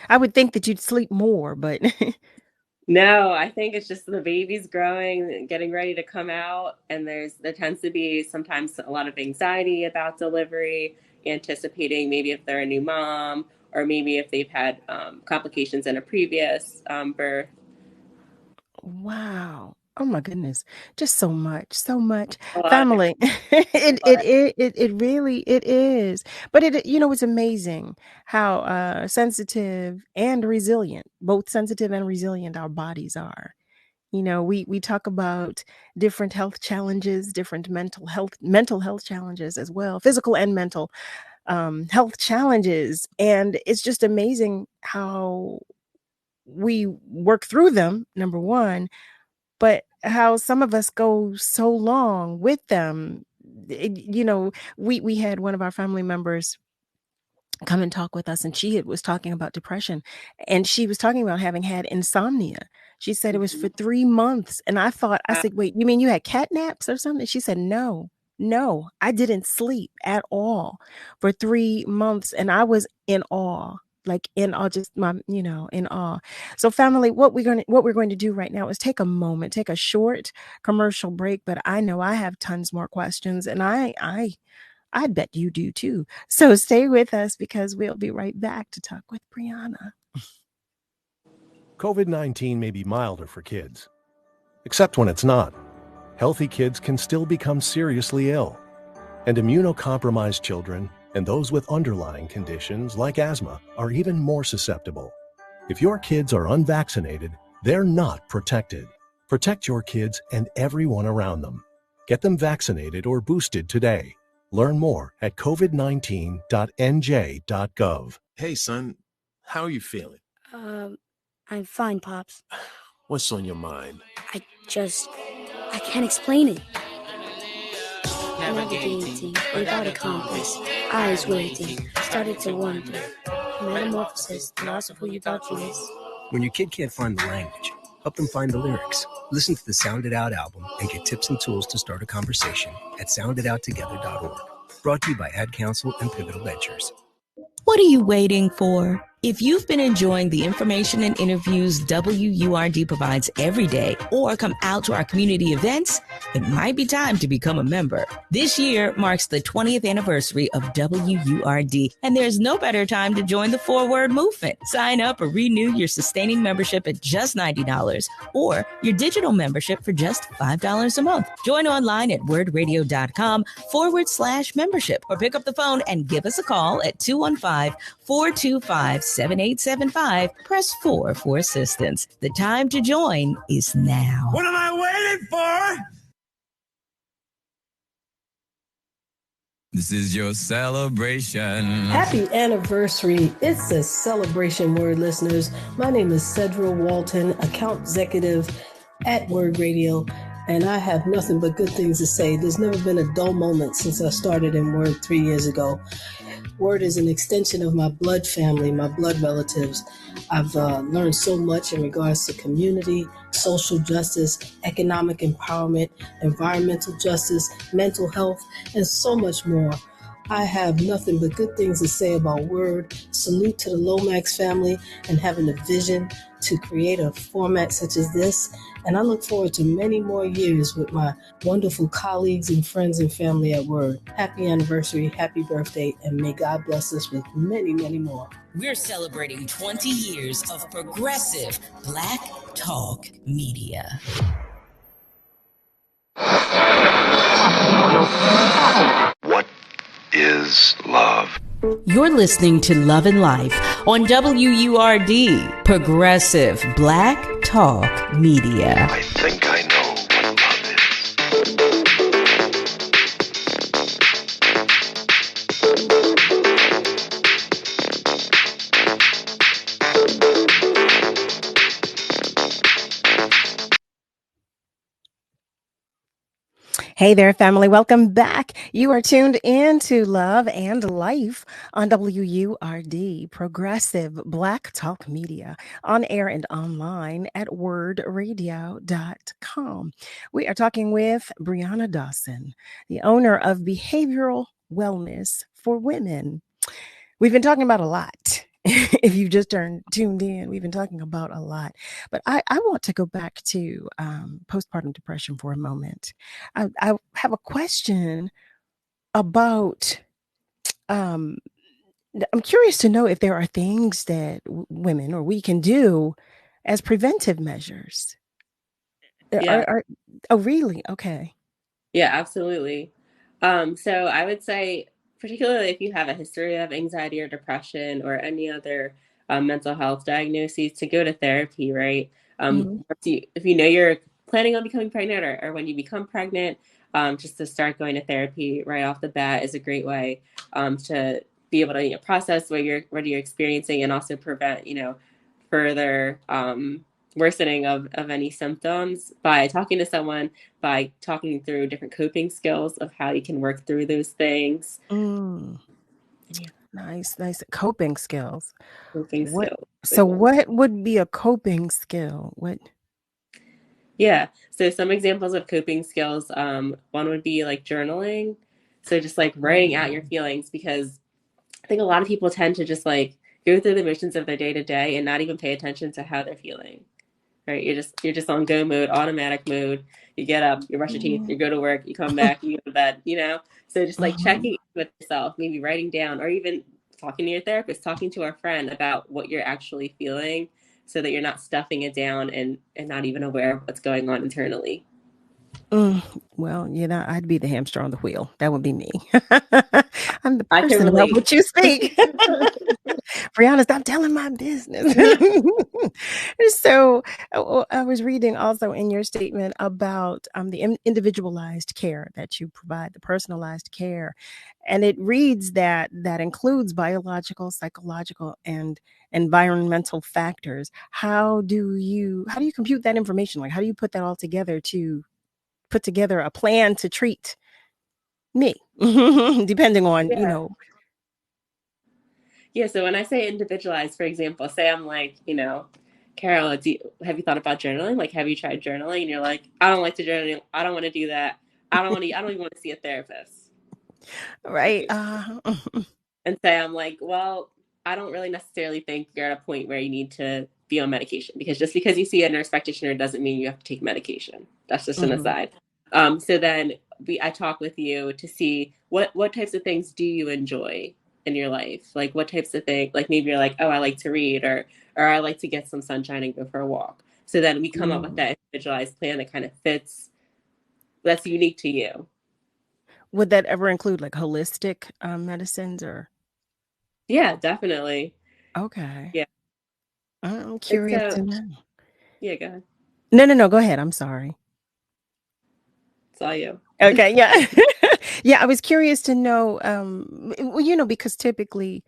Speaker 5: I would think that you'd sleep more, but
Speaker 6: No, I think it's just the baby's growing, getting ready to come out, and there tends to be sometimes a lot of anxiety about delivery, anticipating maybe if they're a new mom, or maybe if they've had complications in a previous birth.
Speaker 5: Wow. Oh my goodness. Just so much
Speaker 6: A lot of
Speaker 5: family. It really it is. But it's amazing how sensitive and resilient, both sensitive and resilient our bodies are. We talk about different health challenges, different mental health challenges as well, physical and mental health challenges. And it's just amazing how we work through them, number one, but how some of us go so long with them. We had one of our family members come and talk with us, and was talking about depression, and she was talking about having had insomnia. She said it was for 3 months, and I said, wait, you mean you had cat naps or something? She said, no, I didn't sleep at all for 3 months, and I was in awe, like in awe, just in awe. So family, what we're going to do right now is take a short commercial break, but I know I have tons more questions, and I bet you do too. So stay with us, because we'll be right back to talk with Brianna.
Speaker 9: COVID-19 may be milder for kids, except when it's not. Healthy kids can still become seriously ill, and immunocompromised children and those with underlying conditions like asthma are even more susceptible. If your kids are unvaccinated, they're not protected. Protect your kids and everyone around them. Get them vaccinated or boosted today. Learn more at covid19.nj.gov.
Speaker 10: Hey, son, how are you feeling?
Speaker 11: I'm fine, Pops.
Speaker 10: What's on your mind?
Speaker 11: I can't explain it. Navigating without a compass, eyes waiting, started to wonder. Metamorphosis, the loss of who you thought you was.
Speaker 12: When your kid can't find the language, help them find the lyrics. Listen to the Sound It Out album and get tips and tools to start a conversation at sounditouttogether.org. Brought to you by Ad Council and Pivotal Ventures.
Speaker 4: What are you waiting for? If you've been enjoying the information and interviews WURD provides every day, or come out to our community events, it might be time to become a member. This year marks the 20th anniversary of WURD, and there's no better time to join the forward movement. Sign up or renew your sustaining membership at just $90, or your digital membership for just $5 a month. Join online at wordradio.com/membership, or pick up the phone and give us a call at 215-425-7875. Press 4 for assistance. The time to join is now.
Speaker 13: What am I waiting for? This is your celebration.
Speaker 14: Happy anniversary. It's a celebration, Word listeners. My name is Cedra Walton, account executive at Word Radio, and I have nothing but good things to say. There's never been a dull moment since I started in Word 3 years ago. Word is an extension of my blood family, my blood relatives. I've learned so much in regards to community, social justice, economic empowerment, environmental justice, mental health, and so much more. I have nothing but good things to say about Word. Salute to the Lomax family and having the vision to create a format such as this. And I look forward to many more years with my wonderful colleagues and friends and family at Word. Happy anniversary, happy birthday, and may God bless us with many, many more.
Speaker 4: We're celebrating 20 years of progressive Black Talk Media.
Speaker 15: What is love?
Speaker 4: You're listening to Love and Life on WURD, Progressive Black Talk Media.
Speaker 15: I think I know what love is.
Speaker 5: Hey there, family. Welcome back. You are tuned in to Love and Life on WURD, Progressive Black Talk Media, on air and online at wordradio.com. We are talking with Brianna Dawson, the owner of Behavioral Wellness for Women. We've been talking about a lot. If you've just tuned in, we've been talking about a lot. But I want to go back to postpartum depression for a moment. I have a question about, I'm curious to know if there are things that women or we can do as preventive measures.
Speaker 6: Yeah.
Speaker 5: Oh, really? Okay.
Speaker 6: Yeah, absolutely. So I would say, particularly if you have a history of anxiety or depression or any other mental health diagnoses, to go to therapy, right? If you know you're planning on becoming pregnant, or when you become pregnant, just to start going to therapy right off the bat is a great way to be able to process what you're experiencing, and also prevent further worsening of any symptoms by talking to someone, by talking through different coping skills of how you can work through those things.
Speaker 5: Yeah. Nice coping skills.
Speaker 6: So
Speaker 5: what would be a coping skill?
Speaker 6: Yeah. So some examples of coping skills, one would be like journaling. So just like writing out your feelings, because I think a lot of people tend to just like go through the motions of their day to day and not even pay attention to how they're feeling. Right? You're just on go mode, automatic mode. You get up, you brush your teeth, you go to work, you come back, you go to bed, So just like checking with yourself, maybe writing down, or even talking to your therapist, talking to a friend about what you're actually feeling, so that you're not stuffing it down and not even aware of what's going on internally.
Speaker 5: Well, I'd be the hamster on the wheel. That would be me. I'm the
Speaker 6: I can
Speaker 5: person about
Speaker 6: relate.
Speaker 5: which you speak. Brianna, stop telling my business. So I was reading also in your statement about the individualized care that you provide, the personalized care. And it reads that includes biological, psychological, and environmental factors. How do you compute that information? Like, how do you put that all together to put together a plan to treat me, depending on,
Speaker 6: Yeah, so when I say individualized, for example, say I'm like, Carol, have you thought about journaling? Like, have you tried journaling? And you're like, I don't like to journal. I don't want to do that. I don't even want to see a therapist.
Speaker 5: Right.
Speaker 6: And say I'm like, well, I don't really necessarily think you're at a point where you need to be on medication, because just because you see a nurse practitioner doesn't mean you have to take medication. That's just an aside. So then I talk with you to see what types of things do you enjoy in your life? Like, what types of things, like maybe you're like, oh, I like to read, or I like to get some sunshine and go for a walk. So then we come up with that individualized plan that kind of fits, that's unique to you.
Speaker 5: Would that ever include like holistic medicines or?
Speaker 6: Yeah, definitely.
Speaker 5: Okay.
Speaker 6: Yeah.
Speaker 5: I'm curious to know.
Speaker 6: Yeah, go ahead.
Speaker 5: No, go ahead. I'm sorry.
Speaker 6: It's all you.
Speaker 5: Okay, yeah. Yeah, I was curious to know, because typically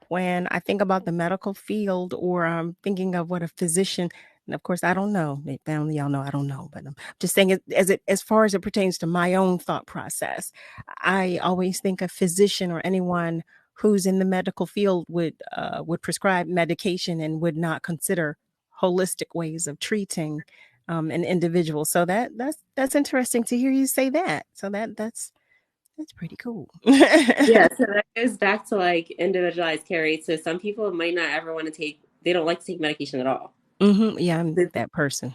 Speaker 5: when I think about the medical field, or I'm thinking of what a physician, and of course I don't know, family, y'all know I don't know, but I'm just saying as far as it pertains to my own thought process, I always think a physician or anyone who's in the medical field would prescribe medication and would not consider holistic ways of treating an individual. So that's interesting to hear you say that. So that's pretty cool.
Speaker 6: Yeah, so that goes back to like individualized care, right? So some people might not ever want to they don't like to take medication at all.
Speaker 5: Yeah, I'm that person.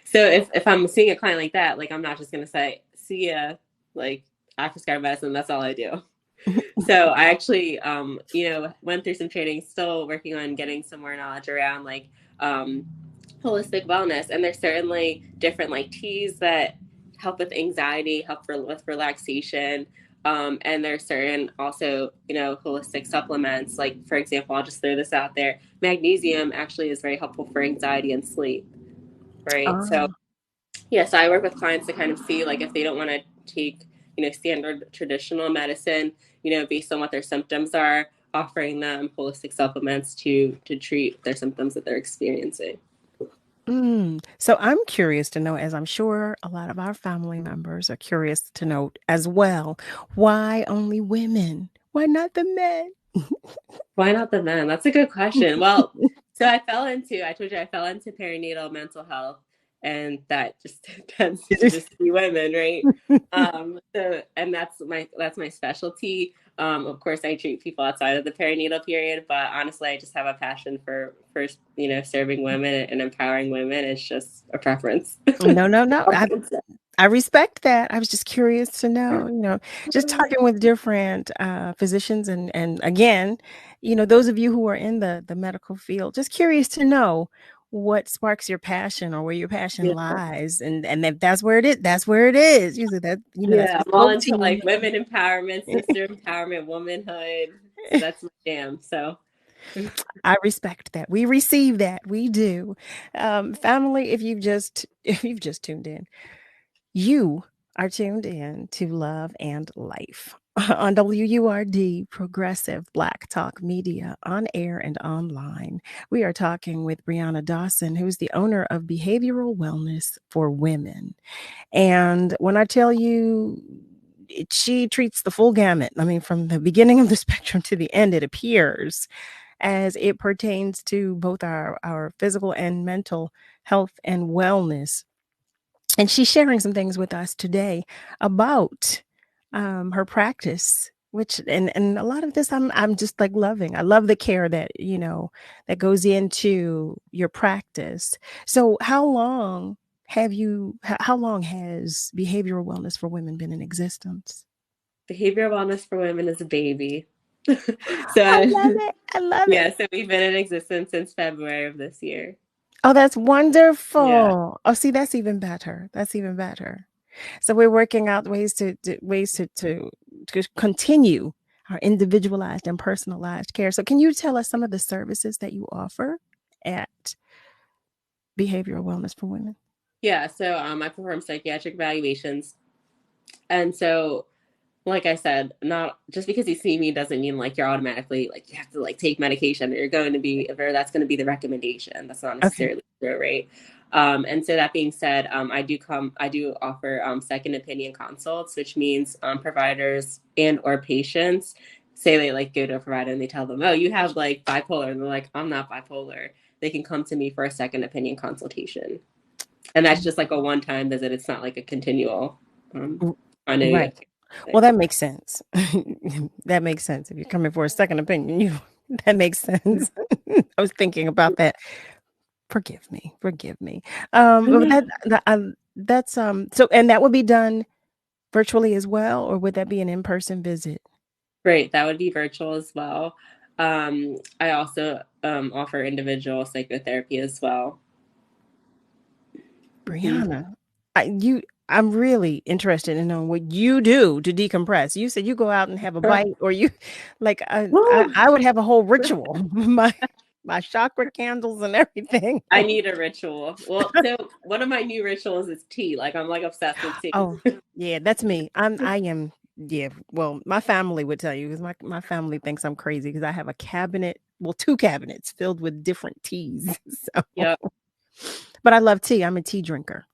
Speaker 6: So if I'm seeing a client like that, like I'm not just gonna say, see ya, like I prescribe medicine, that's all I do. So I actually went through some training, still working on getting some more knowledge around like holistic wellness. And there's certainly different like teas that help with anxiety, help with relaxation. And there's certain also, holistic supplements. Like, for example, I'll just throw this out there. Magnesium actually is very helpful for anxiety and sleep. Right. So I work with clients to kind of see like if they don't want to take, standard traditional medicine, based on what their symptoms are, offering them holistic supplements to treat their symptoms that they're experiencing.
Speaker 5: So I'm curious to know, as I'm sure a lot of our family members are curious to know as well, why only women? Why not the men?
Speaker 6: Why not the men? That's a good question. Well, so I told you I fell into perinatal mental health, and that just tends to just be women, right? And that's my specialty. Of course, I treat people outside of the perinatal period, but honestly, I just have a passion for serving women and empowering women. It's just a preference.
Speaker 5: No. I respect that. I was just curious to know, just talking with different physicians and again, those of you who are in the medical field, just curious to know what sparks your passion or where your passion lies, and that's where it is. That's where it is. Usually that
Speaker 6: I'm all into like women empowerment, sister empowerment, womanhood. So that's my jam. So
Speaker 5: I respect that. We receive that. We do. Family, if you've just tuned in, you are tuned in to Love and Life on WURD, Progressive Black Talk Media, on air and online. We are talking with Brianna Dawson, who is the owner of Behavioral Wellness for Women. And when I tell you, she treats the full gamut. I mean, from the beginning of the spectrum to the end, it appears, as it pertains to both our physical and mental health and wellness. And she's sharing some things with us today about her practice, which and a lot of this I'm just like loving. I love the care that that goes into your practice. So how long has behavioral wellness for women been in existence?
Speaker 6: Behavioral wellness for women is a baby.
Speaker 5: I love it. I love it.
Speaker 6: Yeah, so we've been in existence since February of this year.
Speaker 5: Oh, that's wonderful.
Speaker 6: Yeah.
Speaker 5: Oh, see, that's even better. That's even better. So we're working out ways to continue our individualized and personalized care. So can you tell us some of the services that you offer at Behavioral Wellness for Women?
Speaker 6: Yeah, so I perform psychiatric evaluations. And so, like I said, not just because you see me doesn't mean like you're automatically like you have to like take medication or you're going to be or that's going to be the recommendation. That's not necessarily true, right? And so that being said, I do offer second opinion consults, which means providers and or patients say they like go to a provider and they tell them, oh, you have like bipolar, and they're like, I'm not bipolar. They can come to me for a second opinion consultation, and that's just like a one-time visit. It's not like a continual. I know.
Speaker 5: Right. Well, that makes sense. That makes sense. If you're coming for a second opinion, that makes sense. I was thinking about that. Forgive me. But that's so, and that would be done virtually as well, or would that be an in-person visit?
Speaker 6: Right, that would be virtual as well. I also offer individual psychotherapy as well.
Speaker 5: Brianna, I'm really interested in knowing what you do to decompress. You said you go out and have a bite, or you like I would have a whole ritual, my chakra candles and everything.
Speaker 6: I need a ritual. Well, so one of my new rituals is tea. Like I'm like obsessed with tea.
Speaker 5: Oh, yeah, that's me. I am. Yeah, well, my family would tell you, because my family thinks I'm crazy because I have a cabinet, well, 2 cabinets filled with different teas. So,
Speaker 6: Yep.
Speaker 5: But I love tea. I'm a tea drinker.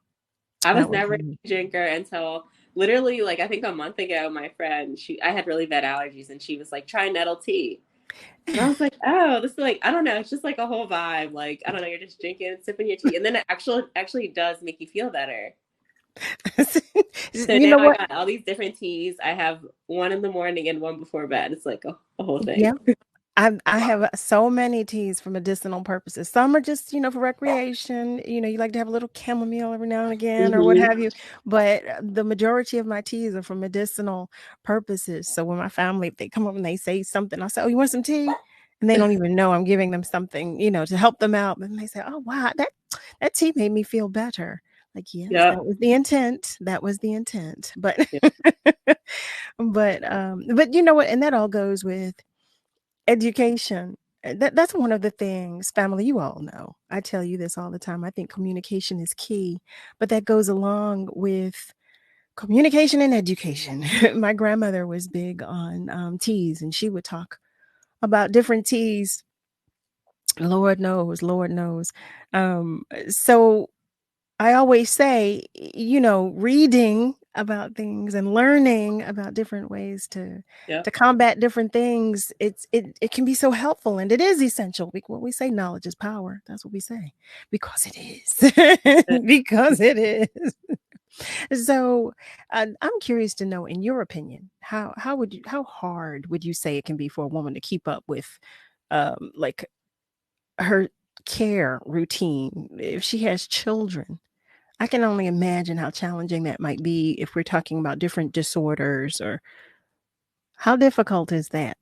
Speaker 6: I was never a tea drinker until literally like I think a month ago. My friend, I had really bad allergies, and she was like, "Try nettle tea." And I was like, "Oh, this is like I don't know. It's just like a whole vibe. Like I don't know. You're just drinking and sipping your tea, and then it actually does make you feel better." So
Speaker 5: You
Speaker 6: now
Speaker 5: know what?
Speaker 6: I got all these different teas. I have one in the morning and one before bed. It's like a whole thing.
Speaker 5: Yeah. I have so many teas for medicinal purposes. Some are just, for recreation. You like to have a little chamomile every now and again or what have you. But the majority of my teas are for medicinal purposes. So when my family, if they come up and they say something, I'll say, oh, you want some tea? And they don't even know I'm giving them something, to help them out. And they say, oh, wow, that tea made me feel better. Like, yes, that was the intent. That was the intent. But, but you know what? And that all goes with education. That's one of the things, family, you all know. I tell you this all the time. I think communication is key, but that goes along with communication and education. My grandmother was big on teas, and she would talk about different teas. Lord knows. So I always say, reading about things and learning about different ways to combat different things, it can be so helpful, and it is essential. When we say knowledge is power, that's what we say, because it is. Because it is. So I'm curious to know, in your opinion, how hard would you say it can be for a woman to keep up with like her care routine if she has children? I can only imagine how challenging that might be if we're talking about different disorders, or how difficult is that?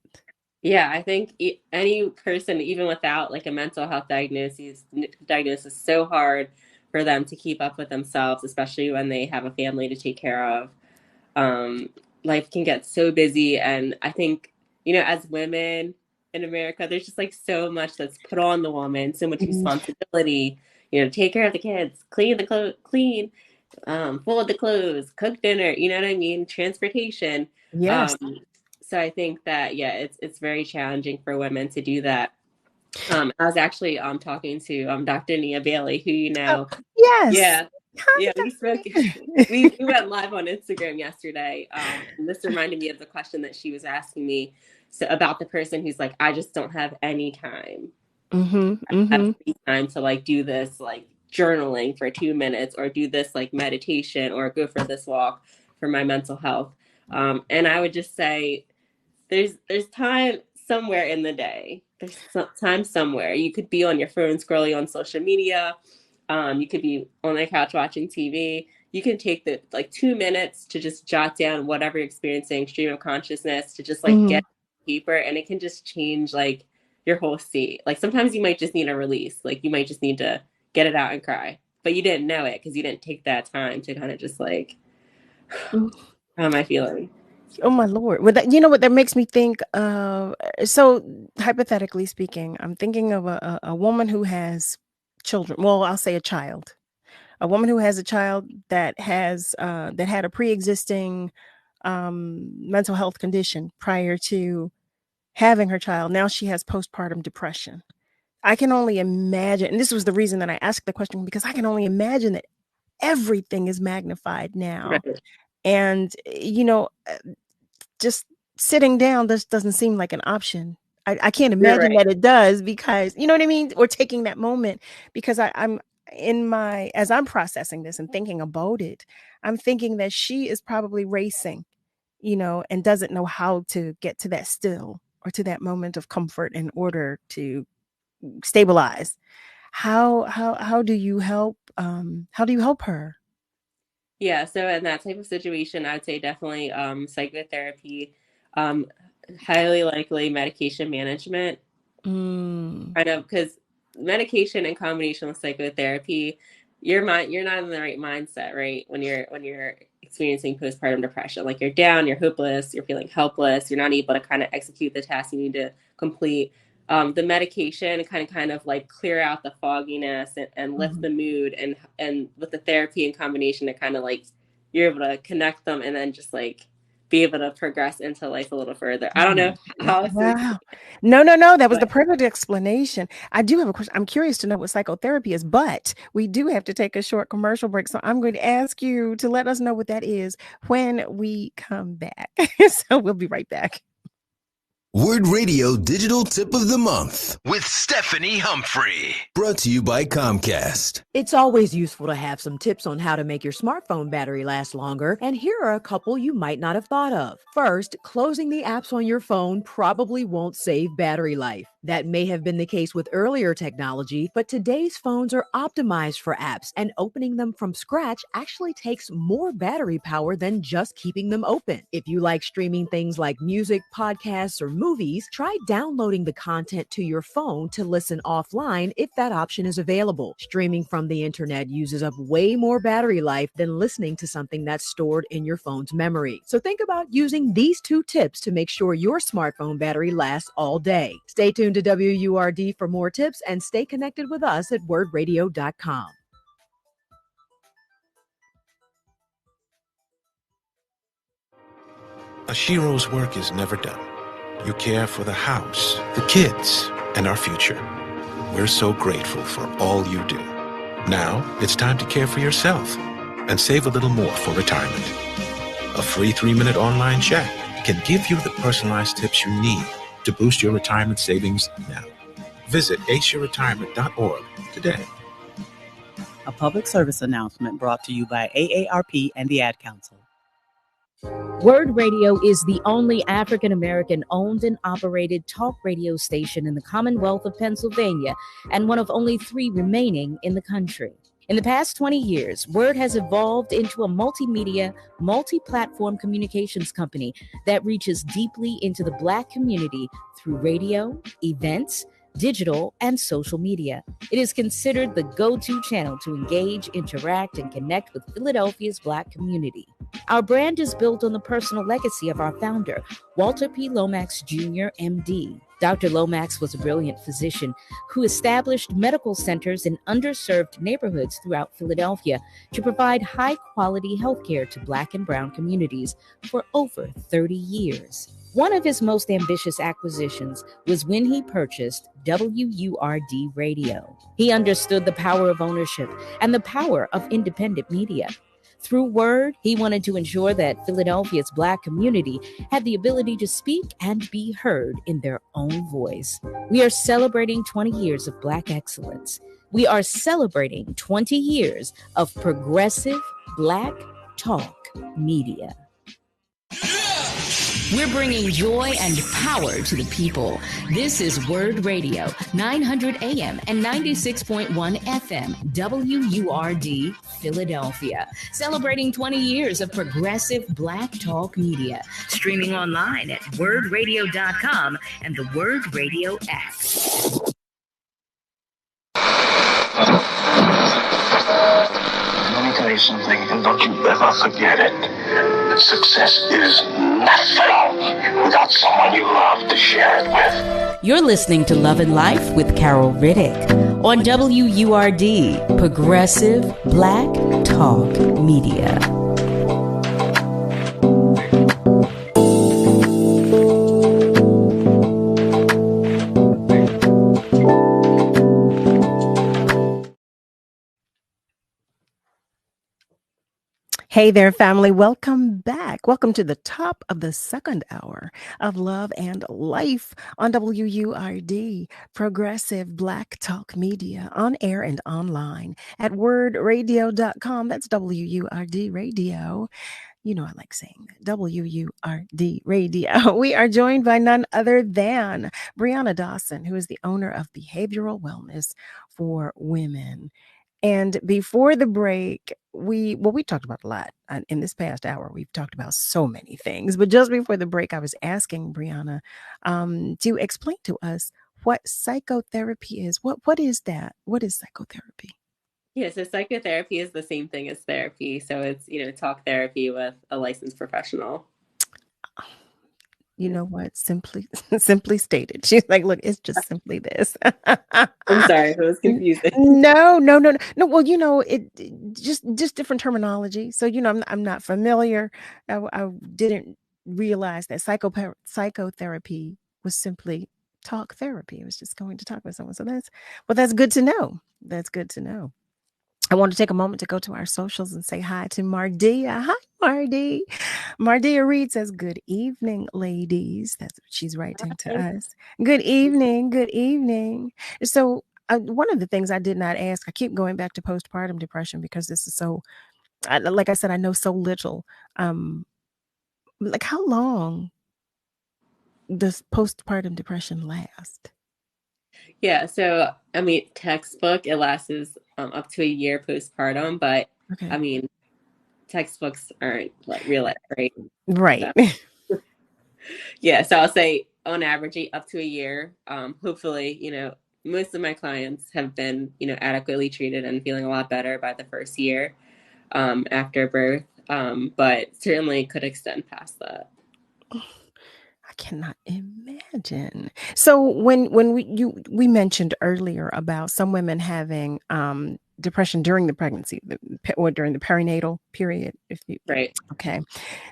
Speaker 6: Yeah, I think any person, even without like a mental health diagnosis, is so hard for them to keep up with themselves, especially when they have a family to take care of. Life can get so busy. And I think, as women in America, there's just like so much that's put on the woman, so much responsibility, you know, take care of the kids, clean the clothes, fold the clothes, cook dinner, you know what I mean? Transportation.
Speaker 5: Yes.
Speaker 6: So I think that, yeah, it's very challenging for women to do that. I was actually talking to Dr. Nia Bailey, who you know.
Speaker 5: Yes.
Speaker 6: Yeah.
Speaker 5: Hi,
Speaker 6: Yeah, we spoke. We went live on Instagram yesterday. And this reminded me of the question that she was asking me about the person who's like, I just don't have any time. I have any time to like do this like journaling for 2 minutes, or do this like meditation, or go for this walk for my mental health. And I would just say, there's time somewhere in the day. There's time somewhere. You could be on your phone scrolling on social media. You could be on the couch watching TV. You can take the like 2 minutes to just jot down whatever you're experiencing, stream of consciousness, to just like get deeper, and it can just change like your whole state. Like sometimes you might just need a release. Like you might just need to get it out and cry, but you didn't know it because you didn't take that time to kind of just like, how am I feeling?
Speaker 5: Oh my Lord. Well, you know what that makes me think of? So hypothetically speaking, I'm thinking of a woman who has children. Well, I'll say a child. A woman who has a child that has that had a pre-existing mental health condition prior to having her child. Now she has postpartum depression. I can only imagine, and this was the reason that I asked the question, because I can only imagine that everything is magnified now.
Speaker 6: Right.
Speaker 5: And, you know, just sitting down, this doesn't seem like an option. I can't imagine that it does, because, you know what I mean? Or taking that moment, because I'm in my, as I'm processing this and thinking about it, I'm thinking that she is probably racing, you know, and doesn't know how to get to that still, or to that moment of comfort in order to stabilize. How do you help? How do you help her?
Speaker 6: Yeah, so in that type of situation, I'd say definitely psychotherapy, highly likely medication management. I know, because medication in combination with psychotherapy, you're not in the right mindset, right? When you're experiencing postpartum depression, like you're down, you're hopeless, you're feeling helpless, you're not able to kind of execute the tasks you need to complete. The medication kind of like clear out the fogginess and lift the mood, and with the therapy in combination, it kind of like you're able to connect them, and then just like be able to progress into life a little further. I don't know how.
Speaker 5: Wow. No. That was the perfect explanation. I do have a question. I'm curious to know what psychotherapy is, but we do have to take a short commercial break. So I'm going to ask you to let us know what that is when we come back. So we'll be right back.
Speaker 16: Word Radio Digital Tip of the Month with Stephanie Humphrey. Brought to you by Comcast.
Speaker 17: It's always useful to have some tips on how to make your smartphone battery last longer, and here are a couple you might not have thought of. First, closing the apps on your phone probably won't save battery life. That may have been the case with earlier technology, but today's phones are optimized for apps, and opening them from scratch actually takes more battery power than just keeping them open. If you like streaming things like music, podcasts, or movies, try downloading the content to your phone to listen offline if that option is available. Streaming from the internet uses up way more battery life than listening to something that's stored in your phone's memory. So think about using these 2 tips to make sure your smartphone battery lasts all day. Stay tuned to WURD for more tips, and stay connected with us at wordradio.com.
Speaker 10: Ashiro's work is never done. You care for the house, the kids, and our future. We're so grateful for all you do. Now it's time to care for yourself and save a little more for retirement. A free 3-minute online chat can give you the personalized tips you need to boost your retirement savings now. Visit aceyourretirement.org today.
Speaker 18: A public service announcement brought to you by AARP and the Ad Council.
Speaker 4: Word Radio is the only African-American owned and operated talk radio station in the Commonwealth of Pennsylvania, and one of only 3 remaining in the country. In the past 20 years, Word has evolved into a multimedia, multi-platform communications company that reaches deeply into the Black community through radio, events, digital, and social media. It is considered the go-to channel to engage, interact, and connect with Philadelphia's Black community. Our brand is built on the personal legacy of our founder, Walter P. Lomax Jr., MD. Dr. Lomax was a brilliant physician who established medical centers in underserved neighborhoods throughout Philadelphia to provide high-quality healthcare to Black and Brown communities for over 30 years. One of his most ambitious acquisitions was when he purchased WURD Radio. He understood the power of ownership and the power of independent media. Through Word, he wanted to ensure that Philadelphia's Black community had the ability to speak and be heard in their own voice. We are celebrating 20 years of Black excellence. We are celebrating 20 years of progressive Black talk media. We're bringing joy and power to the people. This is Word Radio, 900 AM and 96.1 FM, WURD, Philadelphia. Celebrating 20 years of progressive Black talk media. Streaming online at wordradio.com and the Word Radio app.
Speaker 15: Let me tell you something, and don't you ever forget it. That success is nothing without someone you love to share it with.
Speaker 4: You're listening to Love and Life with Carol Riddick on WURD, Progressive Black Talk Media.
Speaker 5: Hey there, family. Welcome back. Welcome to the top of the second hour of Love and Life on WURD, Progressive Black Talk Media, on air and online at wordradio.com. That's WURD Radio. You know I like saying that. WURD Radio. We are joined by none other than BRIANNA DAWSON, who is the owner of Behavioral Wellness for Women. And before the break, we talked about a lot in this past hour. We've talked about so many things, but just before the break, I was asking BRIANNA to explain to us what psychotherapy is. What is that? What is psychotherapy?
Speaker 6: Yeah, so psychotherapy is the same thing as therapy. So it's, talk therapy with a licensed professional.
Speaker 5: You know what? Simply stated. She's like, look, it's just simply this.
Speaker 6: I'm sorry, it was confusing.
Speaker 5: No. Well, it just different terminology. So, I'm not familiar. I didn't realize that psychotherapy was simply talk therapy. It was just going to talk with someone. So that's good to know. That's good to know. I want to take a moment to go to our socials and say hi to Mardia. Hi, Mardi. Mardia Reed says, good evening, ladies. That's what she's writing to us. Good evening. Good evening. So one of the things I did not ask, I keep going back to postpartum depression because this is so, like I said, I know so little. Like how long does postpartum depression last?
Speaker 6: Yeah, so textbook, it lasts up to a year postpartum, but okay. Textbooks aren't like real life, right?
Speaker 5: Right.
Speaker 6: So, yeah, so I'll say on average up to a year. Hopefully, most of my clients have been, adequately treated and feeling a lot better by the first year after birth, but certainly could extend past that.
Speaker 5: I cannot imagine. So when we mentioned earlier about some women having depression during the pregnancy or during the perinatal period,
Speaker 6: right.
Speaker 5: Okay.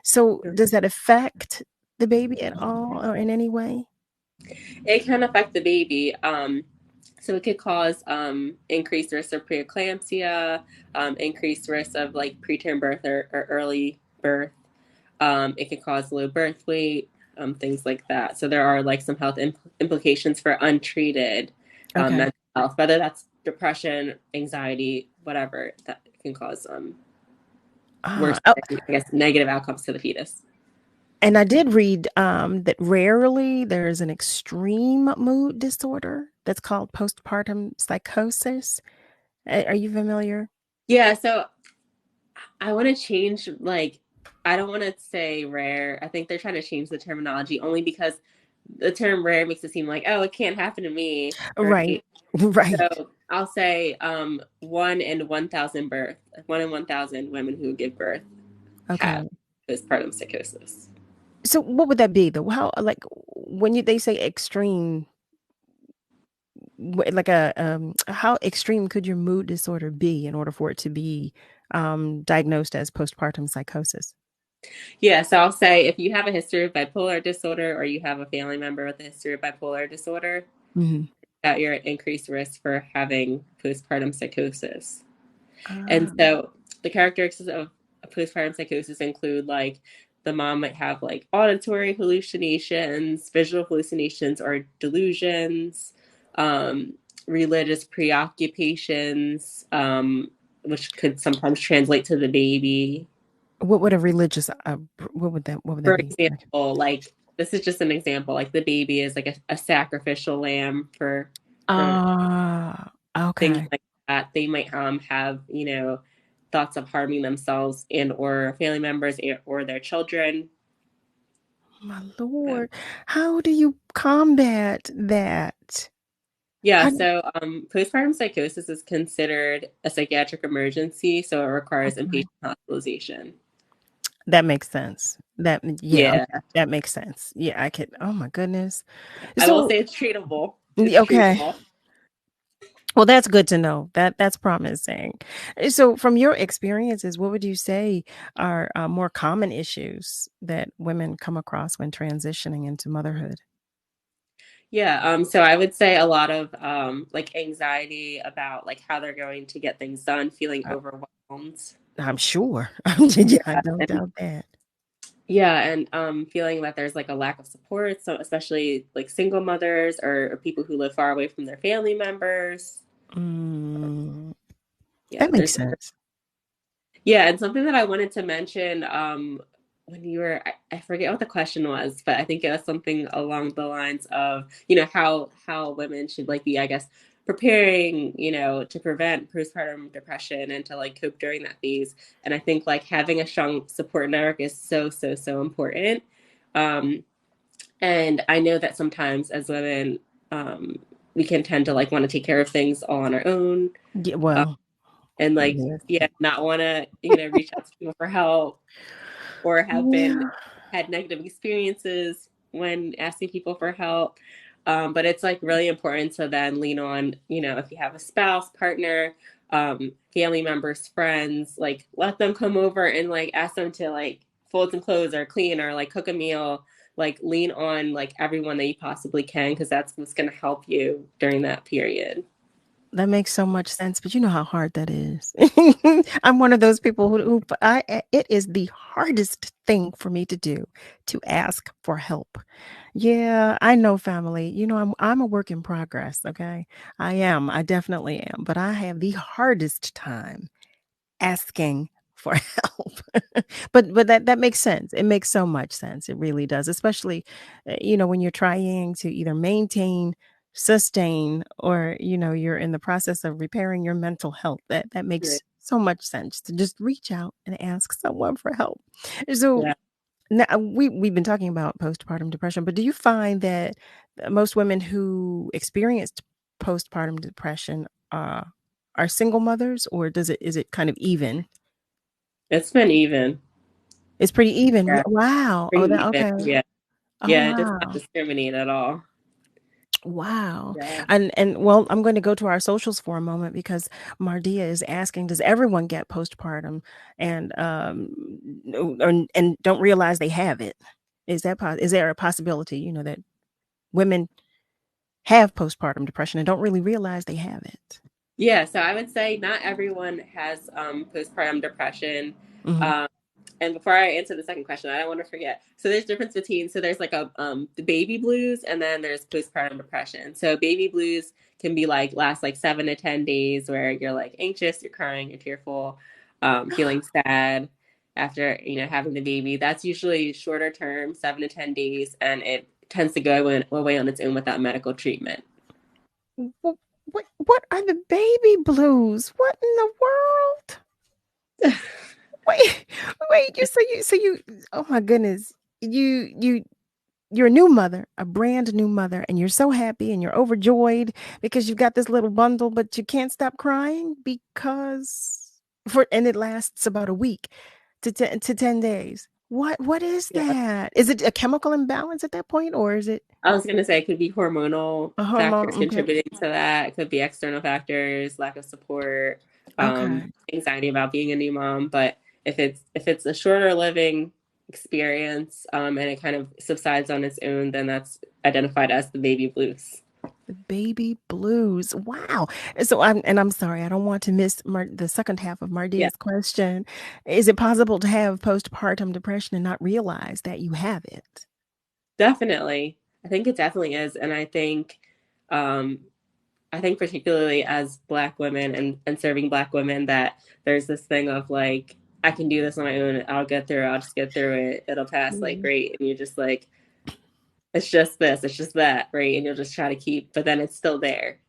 Speaker 5: So does that affect the baby at all or in any way?
Speaker 6: It can affect the baby. So it could cause increased risk of preeclampsia, increased risk of like preterm birth or early birth. It could cause low birth weight. Things like that. So there are like some health implications for untreated mental health, whether that's depression, anxiety, whatever, that can cause worse, I guess, negative outcomes to the fetus.
Speaker 5: And I did read that rarely there's an extreme mood disorder that's called postpartum psychosis. Are you familiar?
Speaker 6: Yeah. So I want to change, I don't want to say rare. I think they're trying to change the terminology only because the term rare makes it seem like, oh, it can't happen to me,
Speaker 5: Right.
Speaker 6: right?
Speaker 5: Right.
Speaker 6: So I'll say 1 in 1,000 birth, 1 in 1,000 women who give birth
Speaker 5: Okay.
Speaker 6: have postpartum psychosis.
Speaker 5: So what would that be though? How, like, when they say extreme, like how extreme could your mood disorder be in order for it to be diagnosed as postpartum psychosis?
Speaker 6: Yeah, so I'll say if you have a history of bipolar disorder or you have a family member with a history of bipolar disorder,
Speaker 5: Mhm.
Speaker 6: that you're at increased risk for having postpartum psychosis. And
Speaker 5: Ah.
Speaker 6: so the characteristics of postpartum psychosis include like the mom might have like auditory hallucinations, visual hallucinations or delusions, religious preoccupations, which could sometimes translate to the baby.
Speaker 5: What would a religious what would
Speaker 6: For
Speaker 5: that be?
Speaker 6: example, like this is just an example, like the baby is like a sacrificial lamb for
Speaker 5: Ah,
Speaker 6: things
Speaker 5: okay.
Speaker 6: like that. They might have, thoughts of harming themselves and or family members or their children.
Speaker 5: My Lord, how do you combat that?
Speaker 6: Yeah,
Speaker 5: How,
Speaker 6: so postpartum psychosis is considered a psychiatric emergency, so it requires
Speaker 5: okay.
Speaker 6: inpatient hospitalization.
Speaker 5: That makes sense. Yeah,
Speaker 6: Yeah,
Speaker 5: okay. That makes sense. Yeah, I could. Oh my goodness.
Speaker 6: I will
Speaker 5: So,
Speaker 6: say it's treatable. It's
Speaker 5: okay.
Speaker 6: treatable.
Speaker 5: Well, that's good to know. That's promising. So, from your experiences, what would you say are more common issues that women come across when transitioning into motherhood?
Speaker 6: Yeah, so I would say a lot of like anxiety about like how they're going to get things done, feeling
Speaker 5: Uh,
Speaker 6: overwhelmed.
Speaker 5: I'm sure. Yeah, I don't
Speaker 6: And
Speaker 5: doubt that.
Speaker 6: yeah, and feeling that there's like a lack of support, so especially like single mothers or people who live far away from their family members.
Speaker 5: Mm,
Speaker 6: Yeah,
Speaker 5: that makes
Speaker 6: there's
Speaker 5: sense.
Speaker 6: yeah, and something that I wanted to mention when you were I forget what the question was, but I think it was something along the lines of, how women should like be, I guess, preparing, to prevent postpartum depression and to like cope during that phase. And I think like having a strong support network is so, so, so important. Um, and I know that sometimes as women, we can tend to like want to take care of things all on our own.
Speaker 5: Yeah,
Speaker 6: Um,
Speaker 5: well,
Speaker 6: and like,
Speaker 5: yes.
Speaker 6: yeah, not want to, reach out to people for help or have
Speaker 5: Yeah.
Speaker 6: had negative experiences when asking people for help. But it's like really important to then lean on, if you have a spouse, partner, family members, friends, like let them come over and like ask them to like fold some clothes or clean or like cook a meal. Like lean on like everyone that you possibly can, because that's what's going to help you during that period.
Speaker 5: That makes so much sense, but you know how hard that is. I'm one of those people it is the hardest thing for me to do, to ask for help. Yeah, I know, family. I'm a work in progress, okay? I am. I definitely am, but I have the hardest time asking for help. But that makes sense. It makes so much sense. It really does, especially when you're trying to either maintain, sustain, or you're in the process of repairing your mental health. That makes
Speaker 6: Right.
Speaker 5: so much sense to just reach out and ask someone for help. So
Speaker 6: Yeah.
Speaker 5: now we've been talking about postpartum depression, but do you find that most women who experienced postpartum depression are single mothers, or is it kind of even?
Speaker 6: It's been even.
Speaker 5: It's pretty even.
Speaker 6: Yeah.
Speaker 5: Wow. Oh,
Speaker 6: Pretty even.
Speaker 5: okay.
Speaker 6: Yeah.
Speaker 5: Oh,
Speaker 6: Yeah. It does not
Speaker 5: wow.
Speaker 6: discriminate at all.
Speaker 5: Wow.
Speaker 6: Yeah.
Speaker 5: And well, I'm going to go to our socials for a moment because Mardia is asking, does everyone get postpartum and and don't realize they have it? Is there a possibility, that women have postpartum depression and don't really realize they have it?
Speaker 6: Yeah, so I would say not everyone has postpartum depression.
Speaker 5: Mhm.
Speaker 6: Um, and before I answer the second question, I don't want to forget. So there's difference between there's like the baby blues and then there's postpartum depression. So baby blues can be like last like 7 to 10 days where you're like anxious, you're crying, you're tearful, feeling sad after having the baby. That's usually shorter term, 7 to 10 days, and it tends to go away on its own without medical treatment.
Speaker 5: What are the baby blues? What in the world? Wait, wait, oh my goodness. You you're a new mother, a brand new mother, and you're so happy and you're overjoyed because you've got this little bundle, but you can't stop crying and it lasts about a week to 10 days. What is that? Is it a chemical imbalance at that point, or is it
Speaker 6: I was going to say it could be hormonal
Speaker 5: a
Speaker 6: factors
Speaker 5: hormone? Okay.
Speaker 6: contributing to that. It could be external factors, lack of support,
Speaker 5: Okay.
Speaker 6: anxiety about being a new mom. But if it's a shorter living experience, and it kind of subsides on its own, then that's identified as the baby blues.
Speaker 5: The baby blues. Wow. So I'm sorry, I don't want to miss the second half of Mardia's question. Is it possible to have postpartum depression and not realize that you have it?
Speaker 6: Definitely. I think it definitely is. And I think particularly as Black women and serving Black women, that there's this thing of like, I can do this on my own. I'll get through it. I'll just get through it. It'll pass like great. And you're just like, it's just this, it's just that, right? And you'll just try to but then it's still there.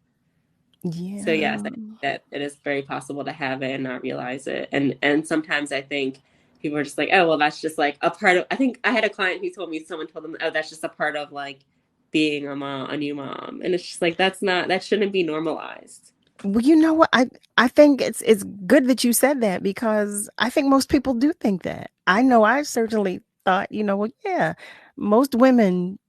Speaker 5: Yeah.
Speaker 6: So yes, I think that it is very possible to have it and not realize it. And sometimes I think people are just like, oh, well, that's just like a part of, I think I had a client who told me, someone told them, oh, that's just a part of like being a mom, a new mom. And it's just like, that shouldn't be normalized.
Speaker 5: Well, you know what? I think it's good that you said that, because I think most people do think that. I know I certainly thought, well, yeah, most women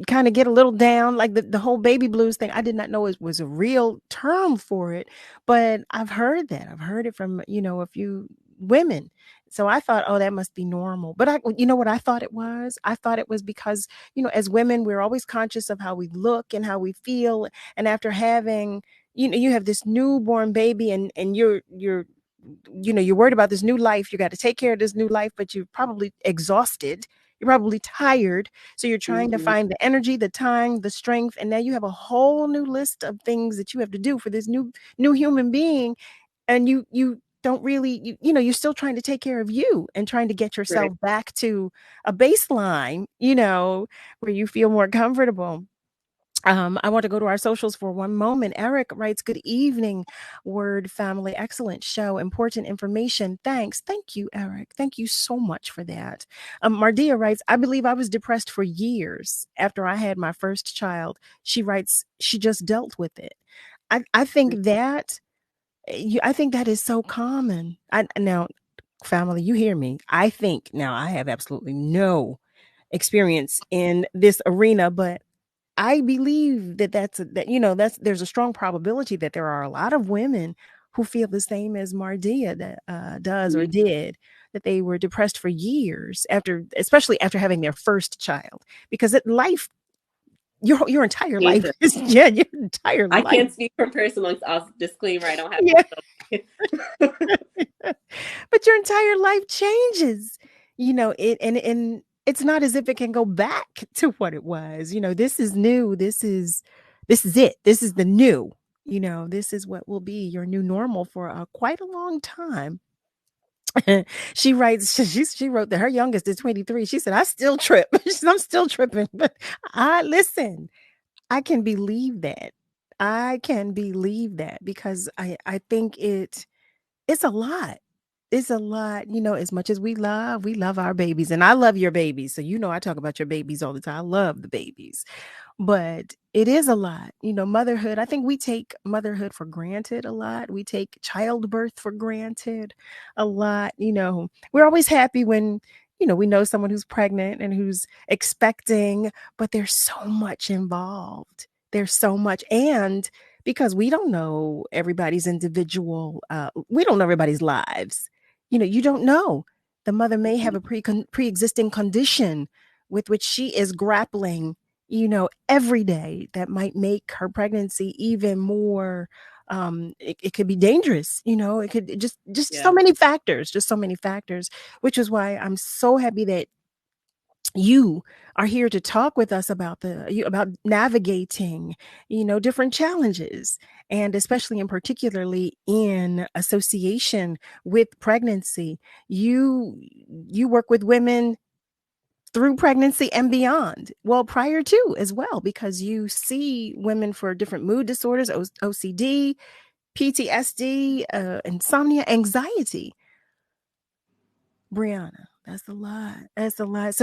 Speaker 5: kind of get a little down, like the whole baby blues thing. I did not know it was a real term for it, but I've heard that. I've heard it from, a few women. So I thought, oh, that must be normal. But you know what I thought it was? I thought it was because, as women, we're always conscious of how we look and how we feel. And after having, you have this newborn baby and you're worried about this new life. You got to take care of this new life, but you're probably exhausted. You're probably tired. So you're trying to find the energy, the time, the strength. And now you have a whole new list of things that you have to do for this new human being. And you don't really, you're still trying to take care of you and trying to get yourself back to a baseline, where you feel more comfortable. I want to go to our socials for one moment. Eric writes, good evening, Word family. Excellent show. Important information. Thanks. Thank you, Eric. Thank you so much for that. Mardia writes, I believe I was depressed for years after I had my first child. She writes, she just dealt with it. I think that is so common. Now, family, you hear me. I think now I have absolutely no experience in this arena, but I believe there's a strong probability that there are a lot of women who feel the same as Mardia does or did, that they were depressed for years especially after having their first child, because your entire life is, your entire life.
Speaker 6: I can't speak from personal. I'll disclaimer, I don't have.
Speaker 5: But your entire life changes, and it's not as if it can go back to what it was. This is new. This is it. This is the new. This is what will be your new normal for quite a long time. She writes, she wrote that her youngest is 23. She said, I still trip. I'm still tripping. But listen, I can believe that. I can believe that, because I think it's a lot. It's a lot, as much as we love our babies, and I love your babies. So, I talk about your babies all the time. I love the babies, but it is a lot, motherhood. I think we take motherhood for granted a lot. We take childbirth for granted a lot. We're always happy when, we know someone who's pregnant and who's expecting, but there's so much involved. There's so much. And because we don't know everybody's individual, we don't know everybody's lives. You don't know. The mother may have a pre-existing condition with which she is grappling, every day, that might make her pregnancy even more, it could be dangerous. It could just so many factors, which is why I'm so happy that you are here to talk with us about about navigating, different challenges, and especially and particularly in association with pregnancy. You work with women through pregnancy and beyond. Well, prior to as well, because you see women for different mood disorders, OCD, PTSD, insomnia, anxiety. Brianna, That's a lot. That's a lot.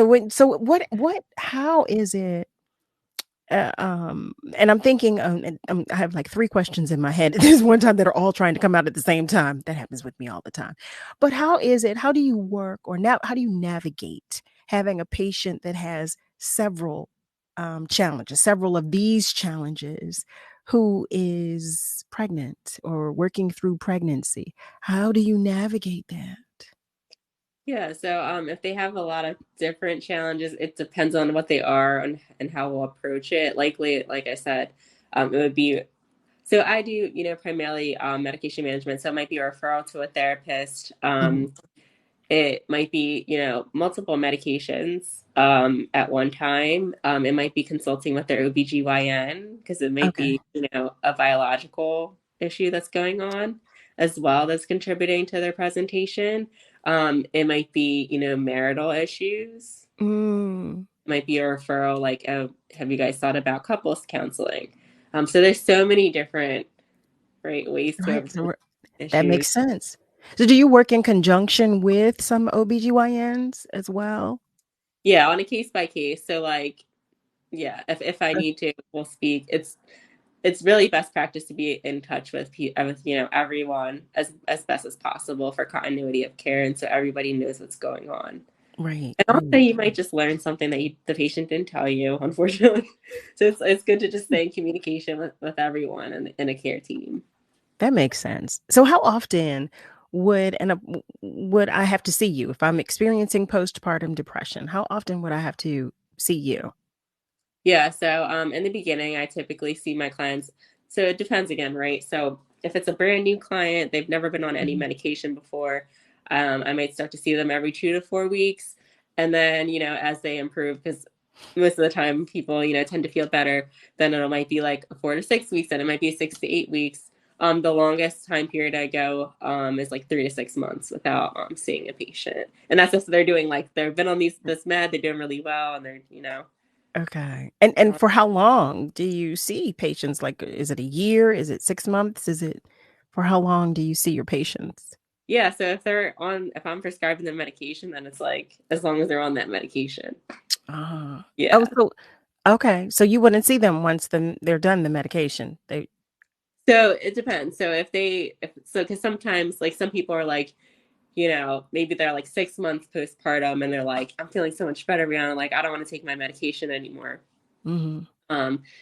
Speaker 5: How is it? And I'm thinking, I have like three questions in my head. There's one time that are all trying to come out at the same time. That happens with me all the time. But how is it? How do you work, or now? How do you navigate having a patient that has several challenges, several of these challenges, who is pregnant or working through pregnancy? How do you navigate that?
Speaker 6: Yeah, so if they have a lot of different challenges, it depends on what they are and how we'll approach it. Likely, like I said, it would be so I do, primarily medication management. So it might be a referral to a therapist. It might be, multiple medications at one time. It might be consulting with their OBGYN because it might
Speaker 5: Okay.
Speaker 6: be, a biological issue that's going on as well that's contributing to their presentation. It might be, marital issues.
Speaker 5: Mm.
Speaker 6: It might be a referral like, oh, have you guys thought about couples counseling? So there's so many different ways to
Speaker 5: Right.
Speaker 6: approach
Speaker 5: That
Speaker 6: issues.
Speaker 5: makes sense. So do you work in conjunction with some OBGYNs as well?
Speaker 6: Yeah, on a case by case. So like, yeah, if I need to, we'll speak. It's really best practice to be in touch with everyone as best as possible for continuity of care, and so everybody knows what's going on.
Speaker 5: Right.
Speaker 6: And also, you might just learn something that the patient didn't tell you, unfortunately. So it's good to just stay in communication with everyone in a care team.
Speaker 5: That makes sense. So how often would I have to see you if I'm experiencing postpartum depression? How often would I have to see you?
Speaker 6: Yeah, so in the beginning, I typically see my clients. So it depends again, right? So if it's a brand new client, they've never been on any medication before, I might start to see them every 2 to 4 weeks. And then, as they improve, because most of the time people, tend to feel better, then it might be like 4 to 6 weeks, and it might be 6 to 8 weeks. The longest time period I go is like 3 to 6 months without seeing a patient. And that's just they're doing like they've been on this med, they're doing really well, and they're.
Speaker 5: Okay. And for how long do you see patients? Like, is it a year? Is it 6 months? For how long do you see your patients?
Speaker 6: Yeah, so if I'm prescribing the medication, then it's like as long as they're on that medication. Yeah.
Speaker 5: Oh, okay. So you wouldn't see them once they're done the medication.
Speaker 6: So it depends. So because sometimes like some people are like, maybe they're like 6 months postpartum and they're like, I'm feeling so much better, Brianna. Like I don't want to take my medication anymore.
Speaker 5: Mhm.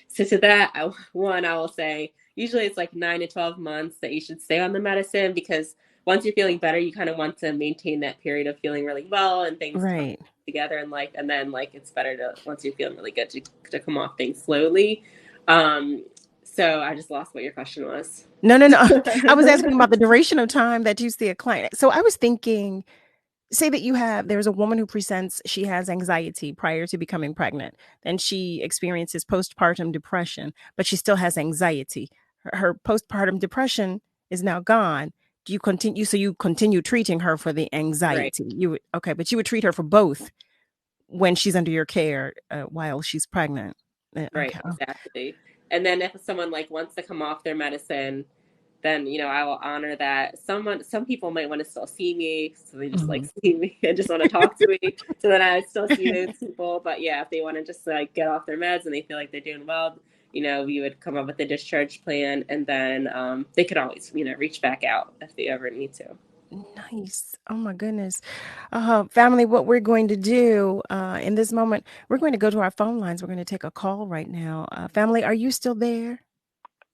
Speaker 6: So to that, I will say usually it's like 9 to 12 months that you should stay on the medicine, because once you're feeling better, you kind of want to maintain that period of feeling really well and things come
Speaker 5: Right.
Speaker 6: together in life. And then like it's better to, once you're feeling really good, to come off things slowly. So I just lost what your question was.
Speaker 5: No, no, no. I was asking about the duration of time that you see a client. So I was thinking, say that there's a woman who presents, she has anxiety prior to becoming pregnant. Then she experiences postpartum depression, but she still has anxiety. Her postpartum depression is now gone. Do you continue? So you continue treating her for the
Speaker 6: Right.
Speaker 5: anxiety. Okay, but you would treat her for both when she's under your care while she's pregnant.
Speaker 6: Right,
Speaker 5: Okay.
Speaker 6: exactly. And then if someone like wants to come off their medicine, then I will honor that. Some people might want to still see me, so they just like see me and just want to talk to me. So then I still see those people. But yeah, if they want to just like get off their meds and they feel like they're doing well, we would come up with a discharge plan, and then they could always reach back out if they ever need to.
Speaker 5: Nice. Oh my goodness. Family, what we're going to do in this moment, we're going to go to our phone lines. We're going to take a call right now. Family, are you still there?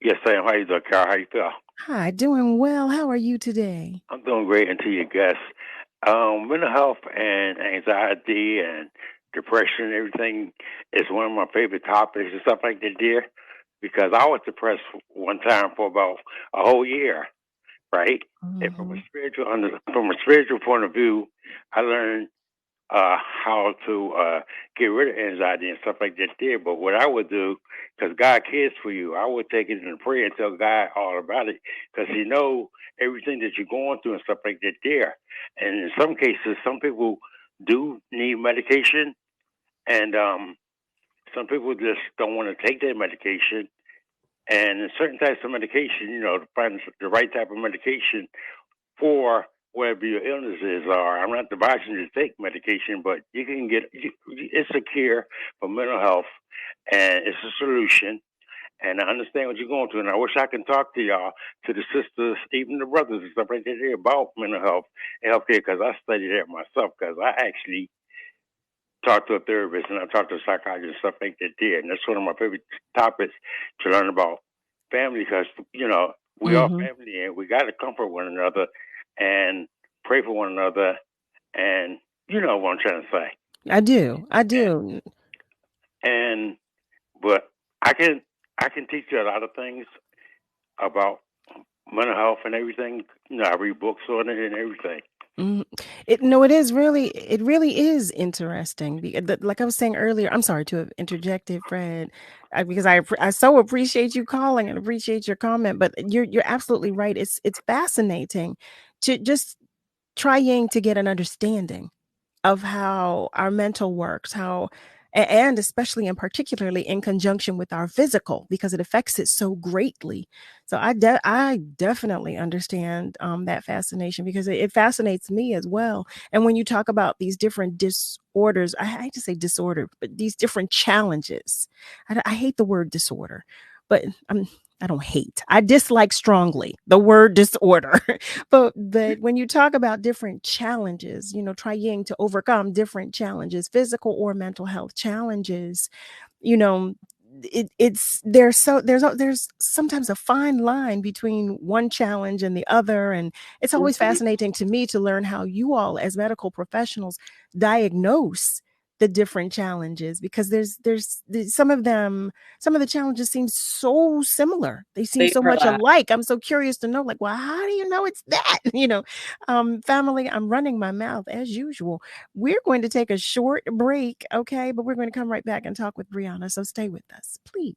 Speaker 19: Yes, I am. How you doing, Carl? How you feel?
Speaker 5: Hi, doing well. How are you today?
Speaker 19: I'm doing great, and to your guests. Mental health and anxiety and depression, everything is one of my favorite topics and stuff like that, dear. Because I was depressed one time for about a whole year, right? And from a spiritual point of view, I learned how to get rid of anxiety and stuff like that there. But what I would do, because God cares for you, I would take it in prayer and tell God all about it, because He knows everything that you're going through and stuff like that there. And in some cases, some people do need medication, and some people just don't want to take their medication. And in certain types of medication, to find the right type of medication for whatever your illnesses are. I'm not advising you to take medication, but you can get it's a cure for mental health, and it's a solution. And I understand what you're going through, and I wish I can talk to y'all, to the sisters, even the brothers and stuff right there about mental health and healthcare, because I studied that myself, because I actually talked to a therapist and I talked to a psychologist and stuff like that there. And that's one of my favorite topics to learn about family, because, you know, we are family and we got to comfort one another and pray for one another. And you know what I'm trying to say.
Speaker 5: I do.
Speaker 19: But I can teach you a lot of things about mental health and everything. You know, I read books on it and everything.
Speaker 5: It really is interesting. Like I was saying earlier, I'm sorry to have interjected, Fred, because I so appreciate you calling and appreciate your comment. But you're absolutely right. It's fascinating to just trying to get an understanding of how our mental works, and especially and particularly in conjunction with our physical, because it affects it so greatly. So I definitely understand that fascination, because it fascinates me as well. And when you talk about these different disorders, I hate to say disorder, but these different challenges, I hate the word disorder, but I don't hate. I dislike strongly the word disorder. but when you talk about different challenges, you know, trying to overcome different challenges, physical or mental health challenges, you know, there's sometimes a fine line between one challenge and the other. And it's always fascinating to me to learn how you all as medical professionals diagnose the different challenges, because there's some of the challenges seem so similar. They seem so much alike. I'm so curious to know, like, well, how do you know it's that? You know, family, I'm running my mouth as usual. We're going to take a short break, okay? But we're going to come right back and talk with Brianna. So stay with us, please.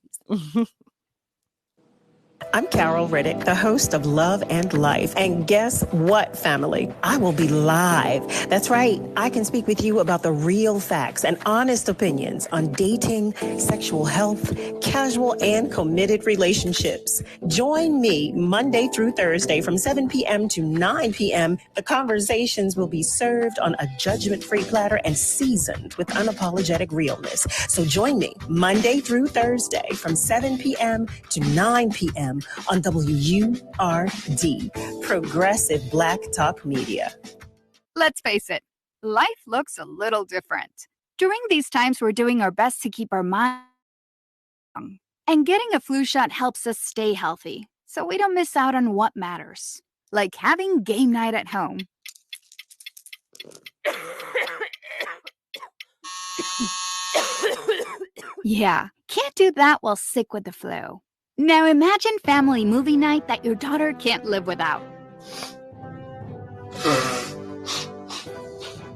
Speaker 5: I'm Carol Riddick, the host of Love and Life. And guess what, family? I will be live. That's right. I can speak with you about the real facts and honest opinions on dating, sexual health, casual and committed relationships. Join me Monday through Thursday from 7 p.m. to 9 p.m. The conversations will be served on a judgment-free platter and seasoned with unapologetic realness. So join me Monday through Thursday from 7 p.m. to 9 p.m. on WURD, Progressive Black Talk Media.
Speaker 20: Let's face it, life looks a little different. During these times, we're doing our best to keep our mind young. And getting a flu shot helps us stay healthy, so we don't miss out on what matters, like having game night at home. Yeah, can't do that while sick with the flu. Now imagine family movie night that your daughter can't live without.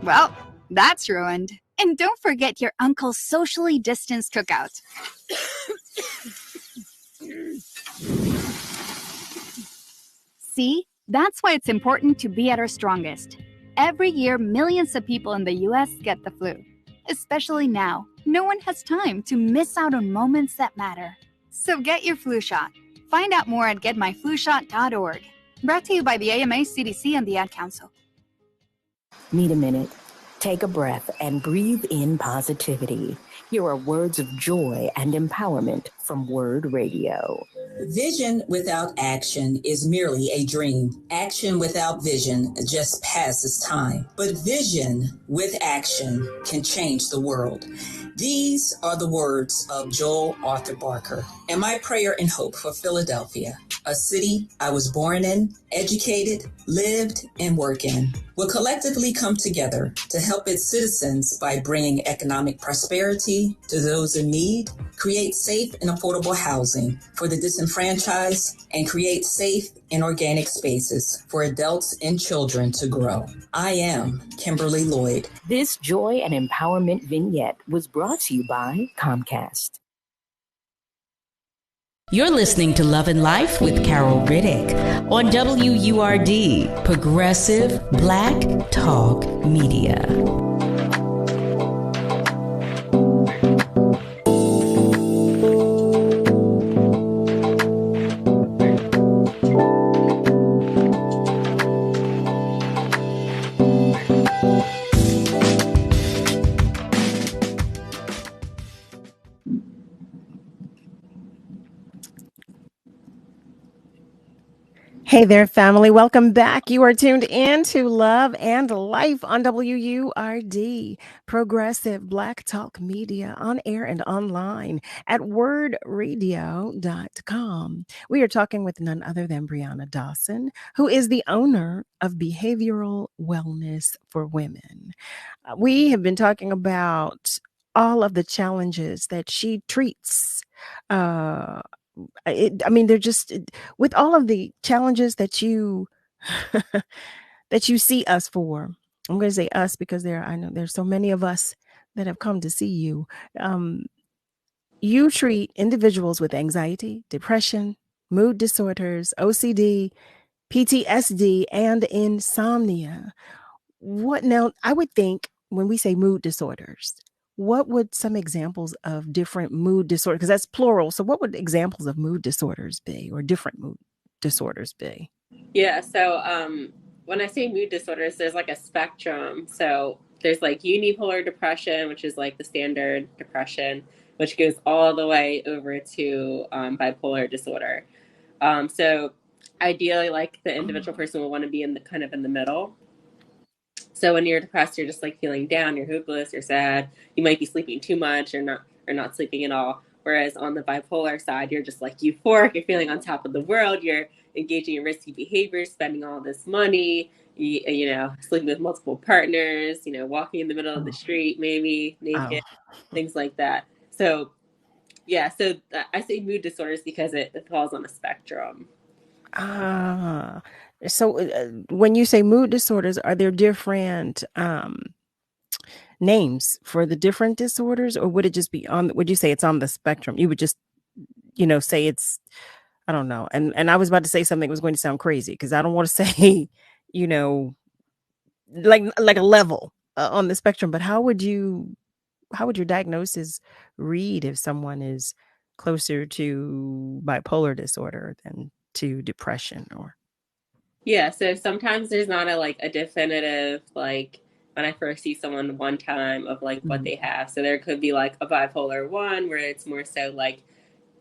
Speaker 20: Well, that's ruined. And don't forget your uncle's socially distanced cookout. See, that's why it's important to be at our strongest. Every year, millions of people in the U.S. get the flu. Especially now, no one has time to miss out on moments that matter. So get your flu shot. Find out more at getmyflushot.org. Brought to you by the AMA, CDC, and the Ad Council.
Speaker 4: Need a minute? Take a breath and breathe in positivity. Here are words of joy and empowerment from Word Radio.
Speaker 21: Vision without action is merely a dream. Action without vision just passes time. But vision with action can change the world. These are the words of Joel Arthur Barker, and my prayer and hope for Philadelphia, a city I was born in, educated, lived, and work in, will collectively come together to help its citizens by bringing economic prosperity to those in need, create safe and affordable housing for the disenfranchised, and create safe and organic spaces for adults and children to grow. I am Kimberly Lloyd.
Speaker 4: This joy and empowerment vignette was brought to you by Comcast. You're listening to Love and Life with Carol Riddick on WURD, Progressive Black Talk Media.
Speaker 5: Hey there, family. Welcome back. You are tuned in to Love and Life on WURD, Progressive Black Talk Media, on air and online at wordradio.com. We are talking with none other than Brianna Dawson, who is the owner of Behavioral Wellness for Women. We have been talking about all of the challenges that she treats. They're just with all of the challenges that you that you see us for. I'm going to say us because I know there's so many of us that have come to see you. You treat individuals with anxiety, depression, mood disorders, OCD, PTSD, and insomnia. What now? I would think when we say mood disorders, what would some examples of different mood disorders, because that's plural. So what would examples of mood disorders be, or different mood disorders be?
Speaker 6: Yeah. So when I say mood disorders, there's like a spectrum. So there's like unipolar depression, which is like the standard depression, which goes all the way over to bipolar disorder. So ideally, like the individual person will want to be in the middle. So when you're depressed, you're just like feeling down, you're hopeless, you're sad. You might be sleeping too much or not sleeping at all. Whereas on the bipolar side, you're just like euphoric, you're feeling on top of the world, you're engaging in risky behaviors, spending all this money, sleeping with multiple partners, walking in the middle of the street, maybe naked, things like that. So yeah, so I say mood disorders because it falls on a spectrum.
Speaker 5: So when you say mood disorders, are there different names for the different disorders, or would it just be would you say it's on the spectrum? You would just, say it's, I don't know. And I was about to say something that was going to sound crazy because I don't want to say, like a level on the spectrum, but how would your diagnosis read if someone is closer to bipolar disorder than to depression? Or
Speaker 6: yeah, so sometimes there's not a definitive, like when I first see someone one time of like what they have. So there could be like a bipolar 1 where it's more so like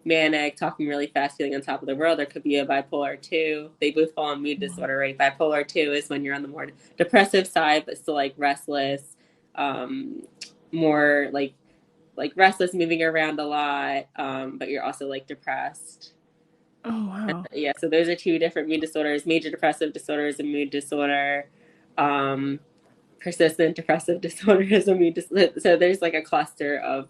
Speaker 6: manic, talking really fast, feeling on top of the world. There could be a bipolar 2. They both fall on mood disorder, right? Bipolar 2 is when you're on the more depressive side, but still like restless, more like restless, moving around a lot, but you're also like depressed.
Speaker 5: Oh, wow.
Speaker 6: Yeah, so those are 2 different mood disorders: major depressive disorder is a mood disorder. Persistent depressive disorder is a mood disorder. So there's like a cluster of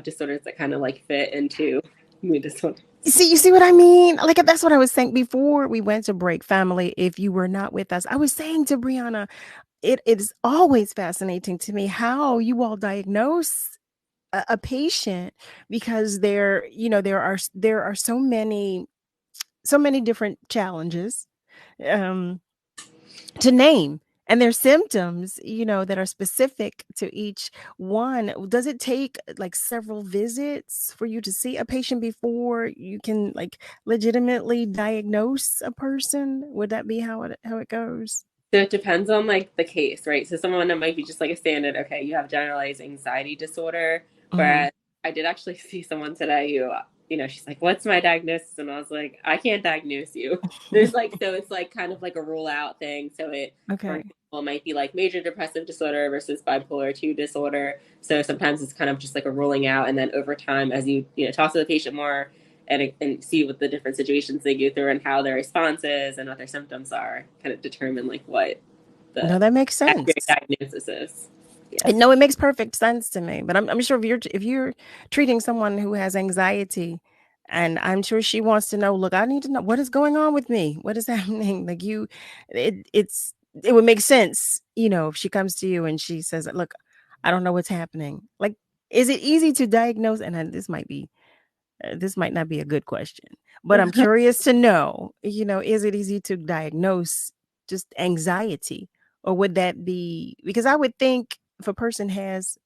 Speaker 6: disorders that kind of like fit into mood disorder.
Speaker 5: You see what I mean? Like, that's what I was saying before we went to break. Family, if you were not with us, I was saying to Brianna, it is always fascinating to me how you all diagnose a patient, because there are so many different challenges to name, and there's symptoms that are specific to each one. Does it take like several visits for you to see a patient before you can like legitimately diagnose a person? Would that be how it goes?
Speaker 6: So it depends on like the case, right? So someone that might be just like a standard, okay, you have generalized anxiety disorder. Whereas I did actually see someone today who, she's like, what's my diagnosis? And I was like, I can't diagnose you. There's like, so it's like kind of like a rule out thing. So it, for example, might be like major depressive disorder versus bipolar 2 disorder. So sometimes it's kind of just like a ruling out. And then over time, as you, talk to the patient more, and see what the different situations they go through and how their response is and what their symptoms are, kind of determine like what the
Speaker 5: that makes sense.
Speaker 6: Diagnosis is.
Speaker 5: Yes. No, it makes perfect sense to me. But I'm sure if you're treating someone who has anxiety, and I'm sure she wants to know, look, I need to know what is going on with me. What is happening? Like it would make sense, if she comes to you and she says, look, I don't know what's happening. Like, is it easy to diagnose? And this might not be a good question, but I'm curious to know, is it easy to diagnose just anxiety? Or would that be, because I would think if a person has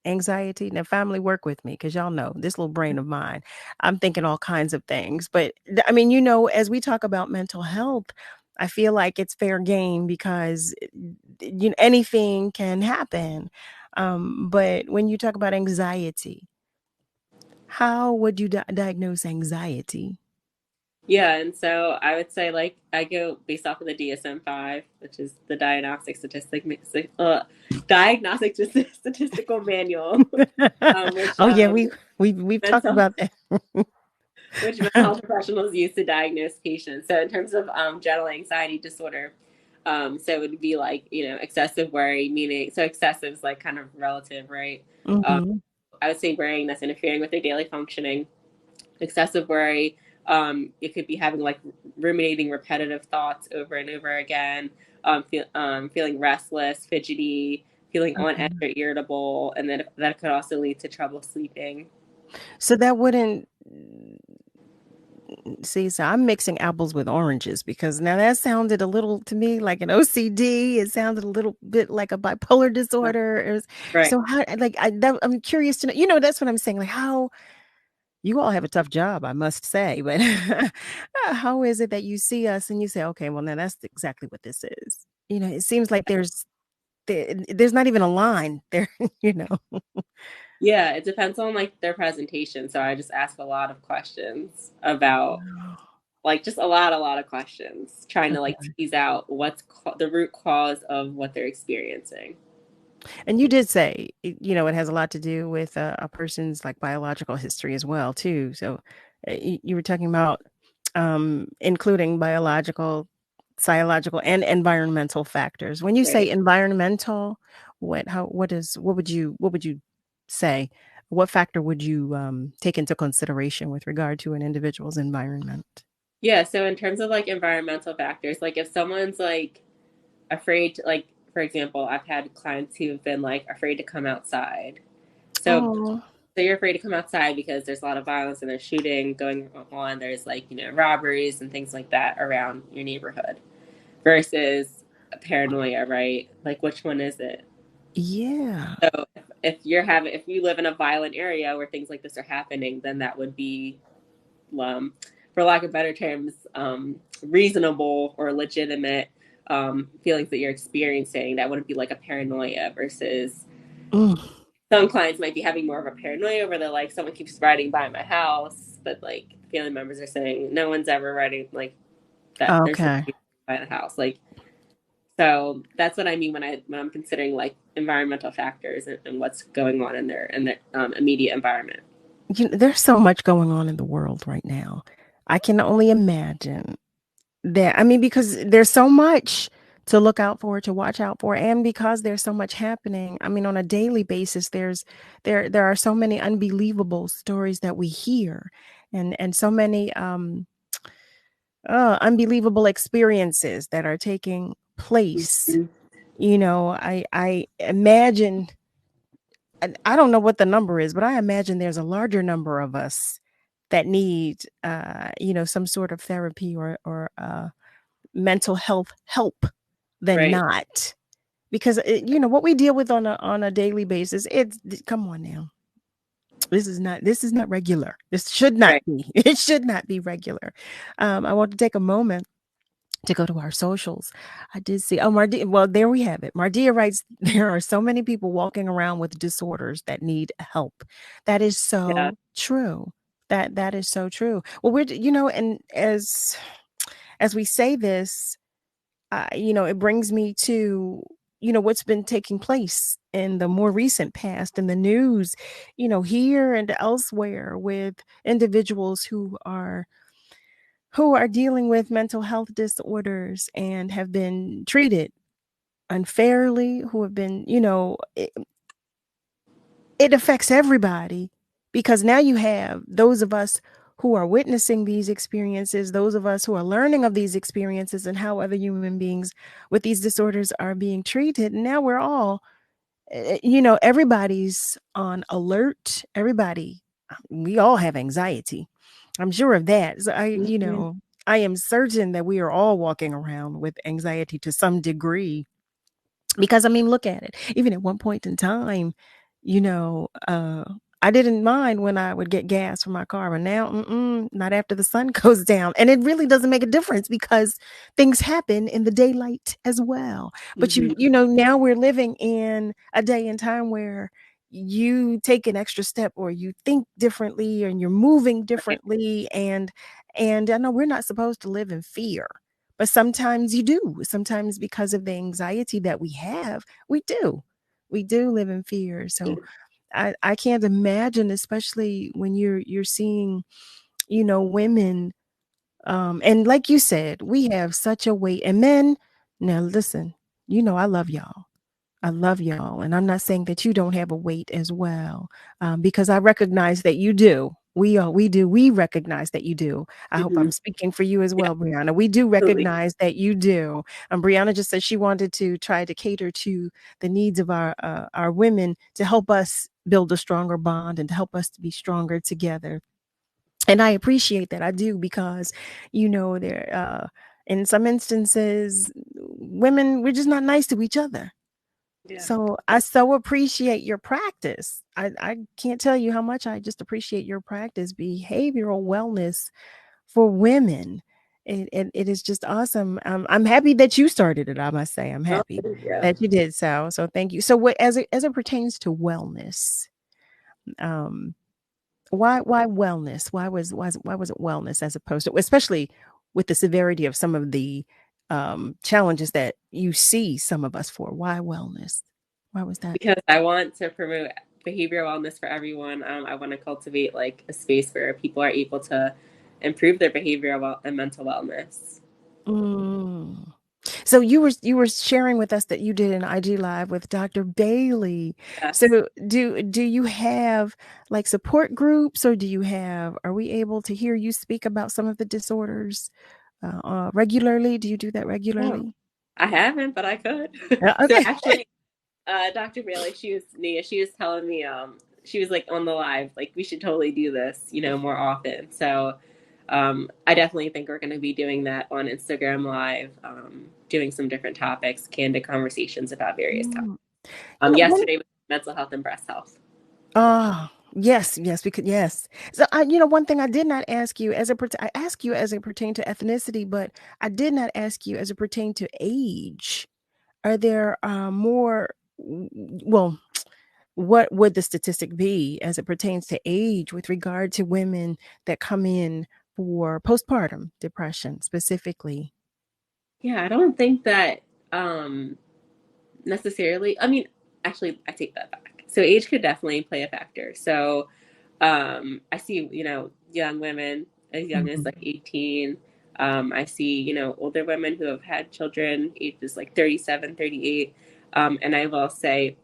Speaker 5: anxiety, now family, work with me, because y'all know this little brain of mine, I'm thinking all kinds of things. But I mean, as we talk about mental health, I feel like it's fair game because anything can happen. But when you talk about anxiety, how would you diagnose anxiety?
Speaker 6: Yeah, and so I would say like I go based off of the DSM-5, which is the diagnostic statistical manual, which
Speaker 5: Oh yeah, we've talked
Speaker 6: mental
Speaker 5: about that.
Speaker 6: which mental health professionals use to diagnose patients. So in terms of general anxiety disorder, so it would be like excessive worry, meaning so excessive is like kind of relative, right? Um,
Speaker 5: Mhm.
Speaker 6: I would say worrying that's interfering with their daily functioning. Excessive worry, it could be having like ruminating repetitive thoughts over and over again, feeling restless, fidgety, feeling on edge or irritable, and then that could also lead to trouble sleeping.
Speaker 5: So that wouldn't see. So I'm mixing apples with oranges because now that sounded a little to me like an OCD. It sounded a little bit like a bipolar disorder.
Speaker 6: Right.
Speaker 5: So how? Like I'm curious to know. That's what I'm saying. Like how you all have a tough job, I must say. But how is it that you see us and you say, okay, well now that's exactly what this is. It seems like there's not even a line there. You know.
Speaker 6: Yeah, it depends on like their presentation. So I just ask a lot of questions about like just a lot of questions, trying to like tease out what's the root cause of what they're experiencing.
Speaker 5: And you did say, it has a lot to do with a person's like biological history as well, too. So you were talking about including biological, psychological, and environmental factors. When you say
Speaker 6: Right.
Speaker 5: environmental, what would you say? What factor would you take into consideration with regard to an individual's environment?
Speaker 6: Yeah, so in terms of like environmental factors, like if someone's like afraid to, like for example, I've had clients who've been like afraid to come outside. So
Speaker 5: Oh,
Speaker 6: so you're afraid to come outside because there's a lot of violence and there's shooting going on. There's like, robberies and things like that around your neighborhood versus paranoia, right? Like which one is it?
Speaker 5: yeah.
Speaker 6: So if you live in a violent area where things like this are happening, then that would be, for lack of better terms, reasonable or legitimate feelings that you're experiencing. That wouldn't be like a paranoia versus some clients might be having more of a paranoia where they're like, someone keeps riding by my house, but like family members are saying no one's ever riding like that. There's no
Speaker 5: Okay.
Speaker 6: by the house, like. So that's what I mean when I'm considering like environmental factors and what's going on in their immediate environment.
Speaker 5: There's so much going on in the world right now. I can only imagine that. I mean, because there's so much to look out for, to watch out for, and because there's so much happening. I mean, on a daily basis, there are so many unbelievable stories that we hear, and so many unbelievable experiences that are taking place. I imagine. I don't know what the number is, but I imagine there's a larger number of us that need, some sort of therapy or mental health help than
Speaker 6: Right.
Speaker 5: not, because what we deal with on a daily basis. Come on now, this is not regular. This should not
Speaker 6: Right.
Speaker 5: be. It should not be regular. I want to take a moment to go to our socials. I did see, Mardia, well, there we have it. Mardia writes, there are so many people walking around with disorders that need help. That is
Speaker 6: Yeah.
Speaker 5: so true. That is so true. Well, and as we say this, it brings me to, what's been taking place in the more recent past in the news, here and elsewhere with individuals who are dealing with mental health disorders and have been treated unfairly, who have been, it affects everybody, because now you have those of us who are witnessing these experiences, those of us who are learning of these experiences and how other human beings with these disorders are being treated. And now we're all, everybody's on alert. We all have anxiety. I'm sure of that. So I am certain that we are all walking around with anxiety to some degree, because I mean, look at it. Even at one point in time, you know, uh, I didn't mind when I would get gas for my car, but now, not after the sun goes down. And it really doesn't make a difference because things happen in the daylight as well. But
Speaker 6: Mhm.
Speaker 5: now we're living in a day and time where, you take an extra step, or you think differently, and you're moving differently. And I know we're not supposed to live in fear, but sometimes you do. Sometimes, because of the anxiety that we have, we do live in fear. So I can't imagine, especially when you're seeing, women, and like you said, we have such a weight. And men, now listen, I love y'all. I love y'all. And I'm not saying that you don't have a weight as well, because I recognize that you do. We do. We recognize that you do. I hope I'm speaking for you as well, Brianna. We do recognize that you do. Brianna just said she wanted to try to cater to the needs of our women, to help us build a stronger bond and to help us to be stronger together. And I appreciate that. I do, because, there, in some instances, women, we're just not nice to each other.
Speaker 6: Yeah.
Speaker 5: So I so appreciate your practice. I can't tell you how much I just appreciate your practice, behavioral wellness for women. It is just awesome. I'm happy that you started it. I must say, I'm happy that you did so. So thank you. So what, as it pertains to wellness, why wellness? Why was it wellness, as opposed to, especially with the severity of some of the challenges that you see some of us for? Why wellness? Why was that?
Speaker 6: Because I want to promote behavioral wellness for everyone. I want to cultivate like a space where people are able to improve their behavioral and mental wellness.
Speaker 5: So you were sharing with us that you did an IG live with Dr. Bailey.
Speaker 6: Yes.
Speaker 5: So do you have like support groups, or are we able to hear you speak about some of the disorders regularly? Do you do that regularly?
Speaker 6: I haven't, but I could.
Speaker 5: Okay.
Speaker 6: So actually, Dr. Bailey, she was telling me, she was like on the live, like we should totally do this, more often. So I definitely think we're going to be doing that on Instagram Live, doing some different topics, candid conversations about various topics. Yesterday was mental health and breast health.
Speaker 5: Yes, we could. Yes. So one thing I did not ask you, I asked you as it pertained to ethnicity, but I did not ask you as it pertained to age. Are there more? Well, what would the statistic be as it pertains to age with regard to women that come in for postpartum depression specifically?
Speaker 6: Yeah, I don't think that necessarily. I mean, actually, I take that back. So age could definitely play a factor. So I see, young women as young as like 18. I see, older women who have had children ages like 37, 38. And I will say,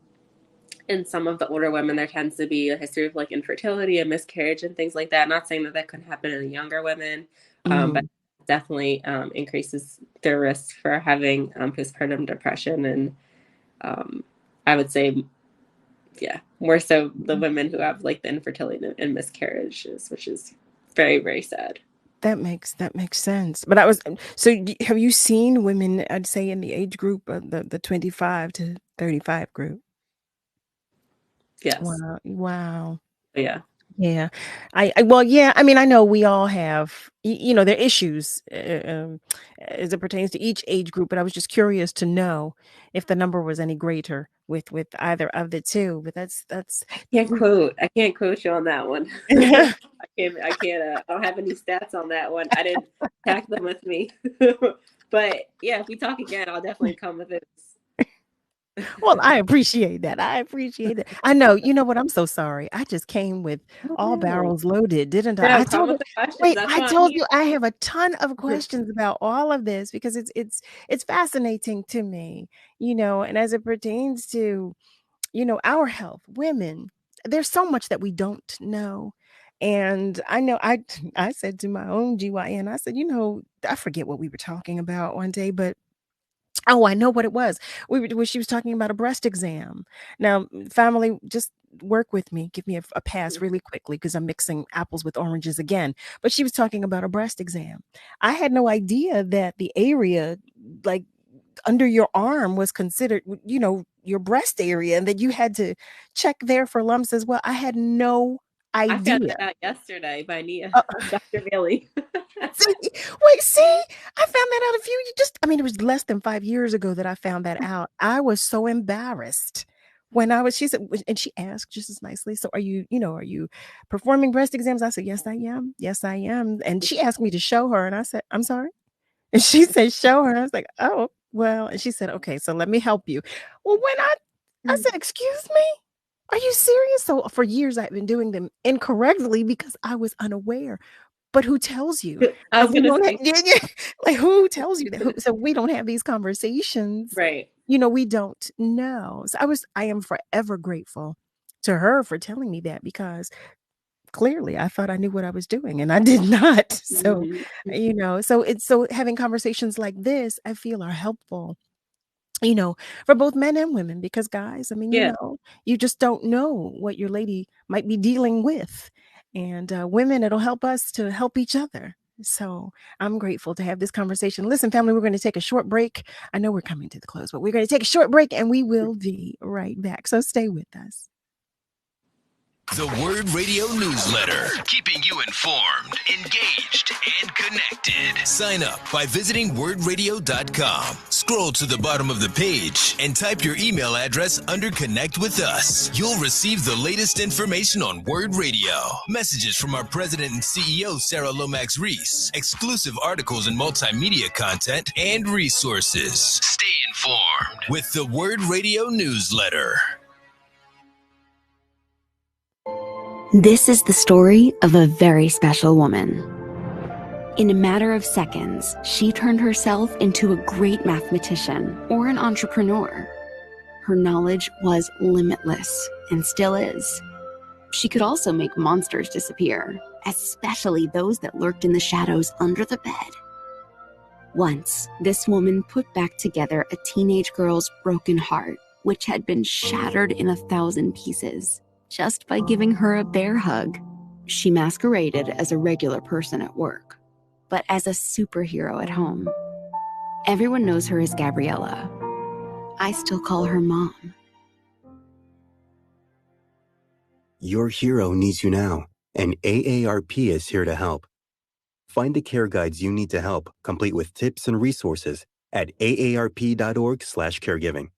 Speaker 6: in some of the older women, there tends to be a history of like infertility and miscarriage and things like that. Not saying that couldn't happen in the younger women, but definitely increases their risk for having postpartum depression. And I would say, yeah, more so the women who have like the infertility and miscarriages, which is very, very sad.
Speaker 5: That makes sense. But have you seen women, I'd say, in the age group of the 25 to 35 group?
Speaker 6: Yes.
Speaker 5: Wow.
Speaker 6: Yeah.
Speaker 5: Yeah. Well, yeah, I mean, I know we all have, there are issues as it pertains to each age group, but I was just curious to know if the number was any greater with either of the two. But that's
Speaker 6: I can't quote you on that one. I can't I don't have any stats on that one. I didn't pack them with me. But yeah, if we talk again, I'll definitely come with it.
Speaker 5: Well, I appreciate that. I know. You know what? I'm so sorry. I just came with all barrels loaded, didn't I?
Speaker 6: No,
Speaker 5: I
Speaker 6: come
Speaker 5: told
Speaker 6: with
Speaker 5: you.
Speaker 6: the questions.
Speaker 5: Wait,
Speaker 6: That's
Speaker 5: I
Speaker 6: why I'm
Speaker 5: told
Speaker 6: here.
Speaker 5: you I have a ton of questions about all of this because it's fascinating to me, and as it pertains to, our health, women, there's so much that we don't know. And I know I said to my own GYN, I said, I forget what we were talking about one day, but oh, I know what it was. She was talking about a breast exam. Now, family, just work with me. Give me a pass really quickly because I'm mixing apples with oranges again. But she was talking about a breast exam. I had no idea that the area, like under your arm, was considered, your breast area, and that you had to check there for lumps as well. I had no idea.
Speaker 6: I found that out yesterday by Nia, Dr. Bailey.
Speaker 5: See, I found that out it was less than 5 years ago that I found that out. I was so embarrassed when I was, she said, and she asked just as nicely, so are you performing breast exams? I said, yes, I am. Yes, I am. And she asked me to show her. And I said, I'm sorry. And she said, show her. I was like, oh, well. And she said, okay, so let me help you. Well, when I said, excuse me, are you serious? So for years, I've been doing them incorrectly because I was unaware. But who tells you?
Speaker 6: I was
Speaker 5: We
Speaker 6: gonna
Speaker 5: don't
Speaker 6: say,
Speaker 5: like, who tells you that? So we don't have these conversations.
Speaker 6: right.
Speaker 5: We don't know. So I am forever grateful to her for telling me that, because clearly I thought I knew what I was doing and I did not. So, so having conversations like this, I feel are helpful, for both men and women, because guys, I mean,
Speaker 6: Yeah.
Speaker 5: you just don't know what your lady might be dealing with. And women, it'll help us to help each other. So I'm grateful to have this conversation. Listen, family, we're going to take a short break. I know we're coming to the close, but we're going to take a short break and we will be right back. So stay with us.
Speaker 16: The Word Radio newsletter, keeping you informed, engaged, and connected. Sign up by visiting wordradio.com. Scroll to the bottom of the page and type your email address under Connect with Us. You'll receive the latest information on Word Radio, messages from our president and CEO, Sarah Lomax Reese, exclusive articles and multimedia content, and resources. Stay informed with the Word Radio newsletter.
Speaker 1: This is the story of a very special woman. In a matter of seconds, she turned herself into a great mathematician or an entrepreneur. Her knowledge was limitless and still is. She could also make monsters disappear, especially those that lurked in the shadows under the bed. Once, this woman put back together a teenage girl's broken heart, which had been shattered in 1,000 pieces. Just by giving her a bear hug. She masqueraded as a regular person at work, but as a superhero at home. Everyone knows her as Gabriella. I still call her Mom.
Speaker 22: Your hero needs you now, and AARP is here to help. Find the care guides you need to help, complete with tips and resources at aarp.org/caregiving.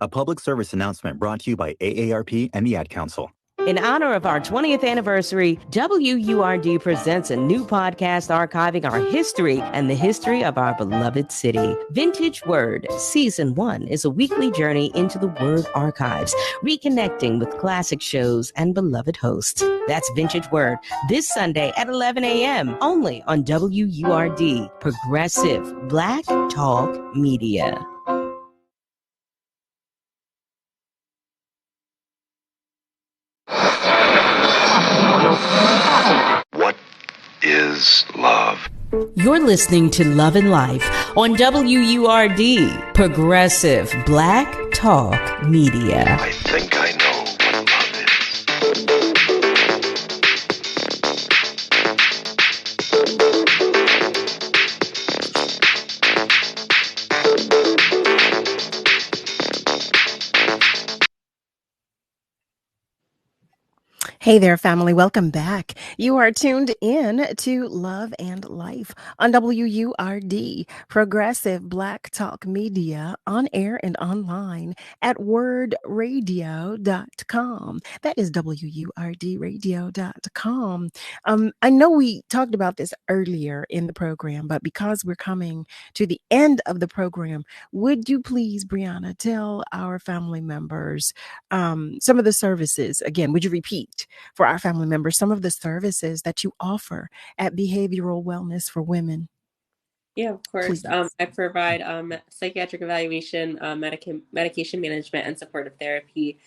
Speaker 22: A public service announcement brought to you by AARP and the Ad Council.
Speaker 4: In honor of our 20th anniversary, WURD presents a new podcast archiving our history and the history of our beloved city. Vintage Word Season 1 is a weekly journey into the Word archives, reconnecting with classic shows and beloved hosts. That's Vintage Word, this Sunday at 11 a.m., only on WURD, Progressive Black Talk Media.
Speaker 15: What is love?
Speaker 4: You're listening to Love and Life on WURD, Progressive Black Talk Media.
Speaker 15: I think I know what love is.
Speaker 5: Hey there, family. Welcome back. You are tuned in to Love and Life on WURD, Progressive Black Talk Media, on air and online at wordradio.com. That is WURDradio.com. I know we talked about this earlier in the program, but because we're coming to the end of the program, would you please, Brianna, tell our family members some of the services? Again, would you repeat for our family members some of the services that you offer at Behavioral Wellness for Women?
Speaker 6: Yeah, of course. I provide psychiatric evaluation, medication management, and supportive therapy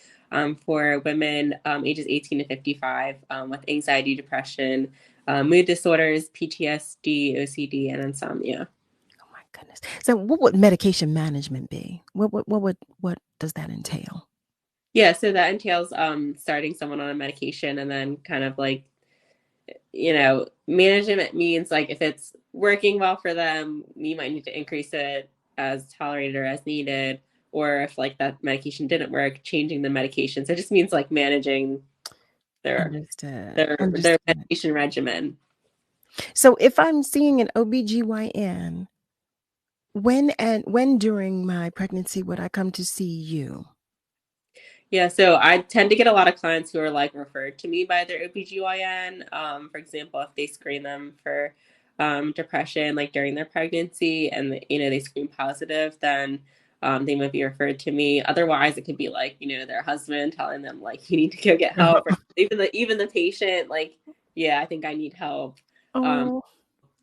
Speaker 6: for women ages 18 to 55 with anxiety, depression, mood disorders, PTSD, OCD, and insomnia.
Speaker 5: Oh my goodness! So, what would medication management be? What does that entail?
Speaker 6: Yeah, so that entails starting someone on a medication and then kind of like, management means like if it's working well for them, you might need to increase it as tolerated or as needed, or if like that medication didn't work, changing the medication. So it just means like managing their medication regimen.
Speaker 5: So if I'm seeing an OBGYN, when during my pregnancy would I come to see you?
Speaker 6: Yeah, so I tend to get a lot of clients who are like referred to me by their OBGYN. For example, if they screen them for depression like during their pregnancy and they screen positive, then they might be referred to me. Otherwise, it could be like their husband telling them like you need to go get help, or even the patient like, yeah, I think I need help.
Speaker 5: Oh.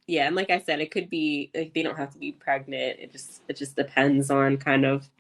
Speaker 6: Yeah, and like I said, it could be like they don't have to be pregnant. It just depends on kind of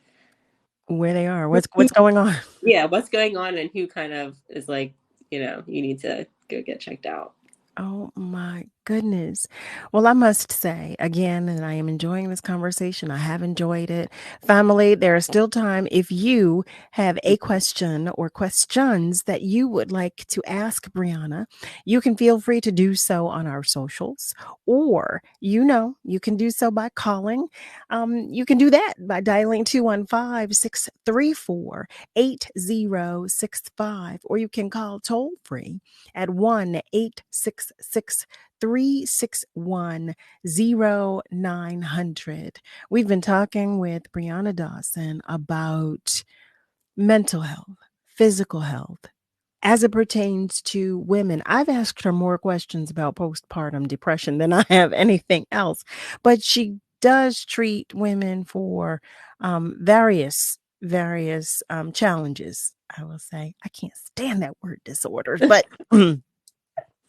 Speaker 5: where they are, what's going on.
Speaker 6: Yeah, what's going on and who kind of is like, you need to go get checked out.
Speaker 5: Oh my goodness. Well, I must say again, and I am enjoying this conversation. I have enjoyed it. Family, there is still time. If you have a question or questions that you would like to ask Brianna, you can feel free to do so on our socials, or you can do so by calling. You can do that by dialing 215-634-8065, or you can call toll free at 1-866-361-0900. We've been talking with Brianna Dawson about mental health, physical health, as it pertains to women. I've asked her more questions about postpartum depression than I have anything else, but she does treat women for various challenges. I will say, I can't stand that word disorders, but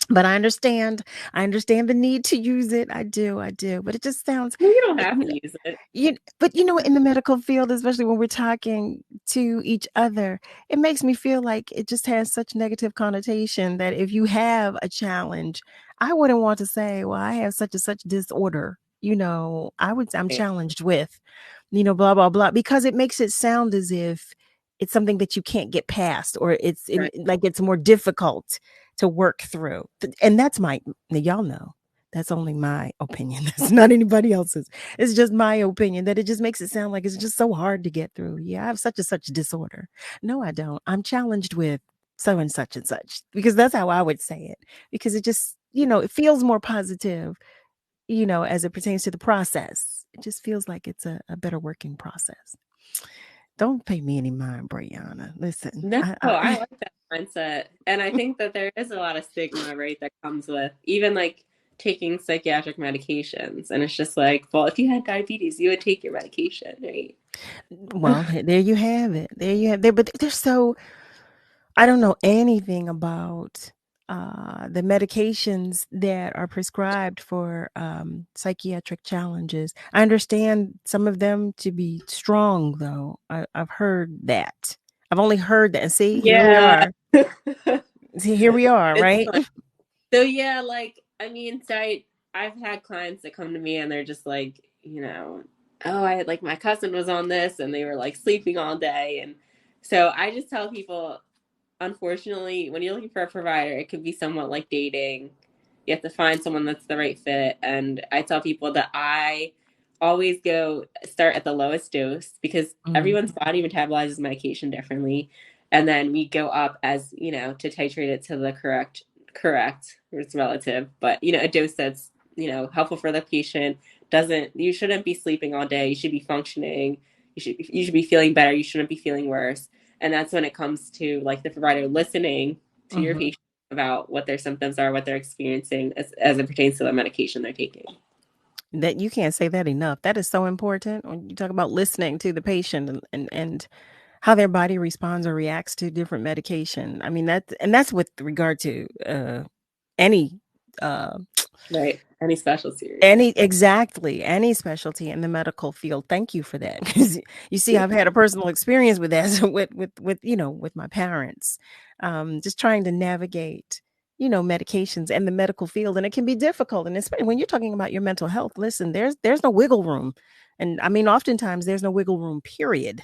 Speaker 5: but I understand the need to use it. I do. But it just sounds,
Speaker 6: You don't have to use it.
Speaker 5: But in the medical field, especially when we're talking to each other, it makes me feel like it just has such negative connotation that if you have a challenge, I wouldn't want to say, well, I have such and such disorder. I'm challenged with, blah, blah, blah, because it makes it sound as if it's something that you can't get past, or like it's more difficult to work through. And y'all know, that's only my opinion. That's not anybody else's. It's just my opinion that it just makes it sound like it's just so hard to get through. Yeah, I have such and such disorder. No, I don't. I'm challenged with so and such, because that's how I would say it, because it just, it feels more positive, as it pertains to the process. It just feels like it's a better working process. Don't pay me any mind, Brianna. Listen.
Speaker 6: No, I like that mindset. And I think that there is a lot of stigma, right, that comes with even like taking psychiatric medications. And it's just like, well, if you had diabetes, you would take your medication, right?
Speaker 5: Well, there you have it. But they're so, I don't know anything about the medications that are prescribed for psychiatric challenges. I understand some of them to be strong, though. I've heard that. I've only heard that. See, here we are. See, here we are, right?
Speaker 6: So yeah, like, I mean, so I've had clients that come to me and they're just like, oh, I like my cousin was on this and they were like sleeping all day. And so I just tell people, unfortunately, when you're looking for a provider, it could be somewhat like dating. You have to find someone that's the right fit. And I tell people that I always start at the lowest dose, because everyone's body metabolizes medication differently. And then we go up as, to titrate it to the correct, it's relative, but, a dose that's, helpful for the patient. You shouldn't be sleeping all day. You should be functioning. You should be feeling better. You shouldn't be feeling worse. And that's when it comes to like the provider listening to your patient about what their symptoms are, what they're experiencing as it pertains to the medication they're taking.
Speaker 5: That you can't say that enough. That is so important when you talk about listening to the patient and how their body responds or reacts to different medication. I mean, that's with regard to any
Speaker 6: right, any specialty.
Speaker 5: Any specialty in the medical field. Thank you for that. Because you see, I've had a personal experience with that with my parents, just trying to navigate medications and the medical field, and it can be difficult. And especially when you're talking about your mental health, listen, there's no wiggle room, and I mean, oftentimes there's no wiggle room. Period.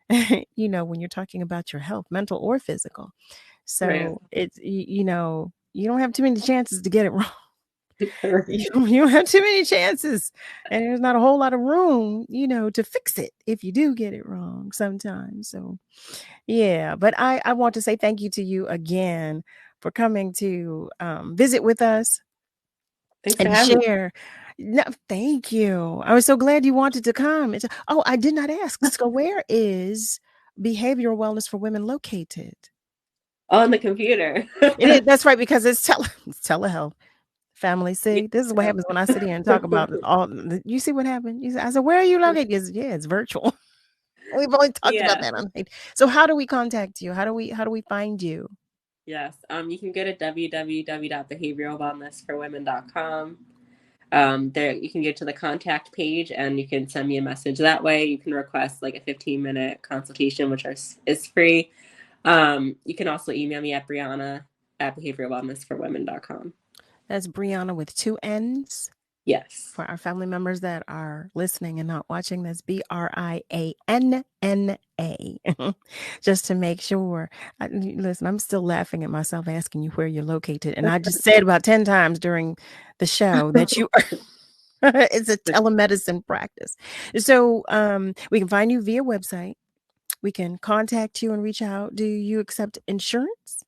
Speaker 5: When you're talking about your health, mental or physical. So it's you don't have too many chances to get it wrong. You don't have too many chances, and there's not a whole lot of room, to fix it if you do get it wrong sometimes. So, yeah, but I want to say thank you to you again for coming to visit with us.
Speaker 6: Thanks
Speaker 5: and
Speaker 6: for having
Speaker 5: share. No, thank you. I was so glad you wanted to come. I did not ask. So where is behavioral wellness for women located?
Speaker 6: On the computer.
Speaker 5: It is, that's right, because it's telehealth. Family, see, this is what happens when I sit here and talk about it all. You see what happened? I said, where are you located? Yeah, it's virtual. We've only talked about that on. So how do we contact you? How do we find you?
Speaker 6: Yes. You can go to www.behavioralwellnessforwomen.com. There you can get to the contact page and you can send me a message that way. You can request like a 15-minute consultation, which is free. You can also email me at brianna@behavioralwellnessforwomen.com.
Speaker 5: That's Brianna with 2 N's.
Speaker 6: Yes.
Speaker 5: For our family members that are listening and not watching, that's BRIANNA. Just to make sure. Listen, I'm still laughing at myself asking you where you're located. And I just said about 10 times during the show that you are. It's a telemedicine practice. So we can find you via website. We can contact you and reach out. Do you accept insurance?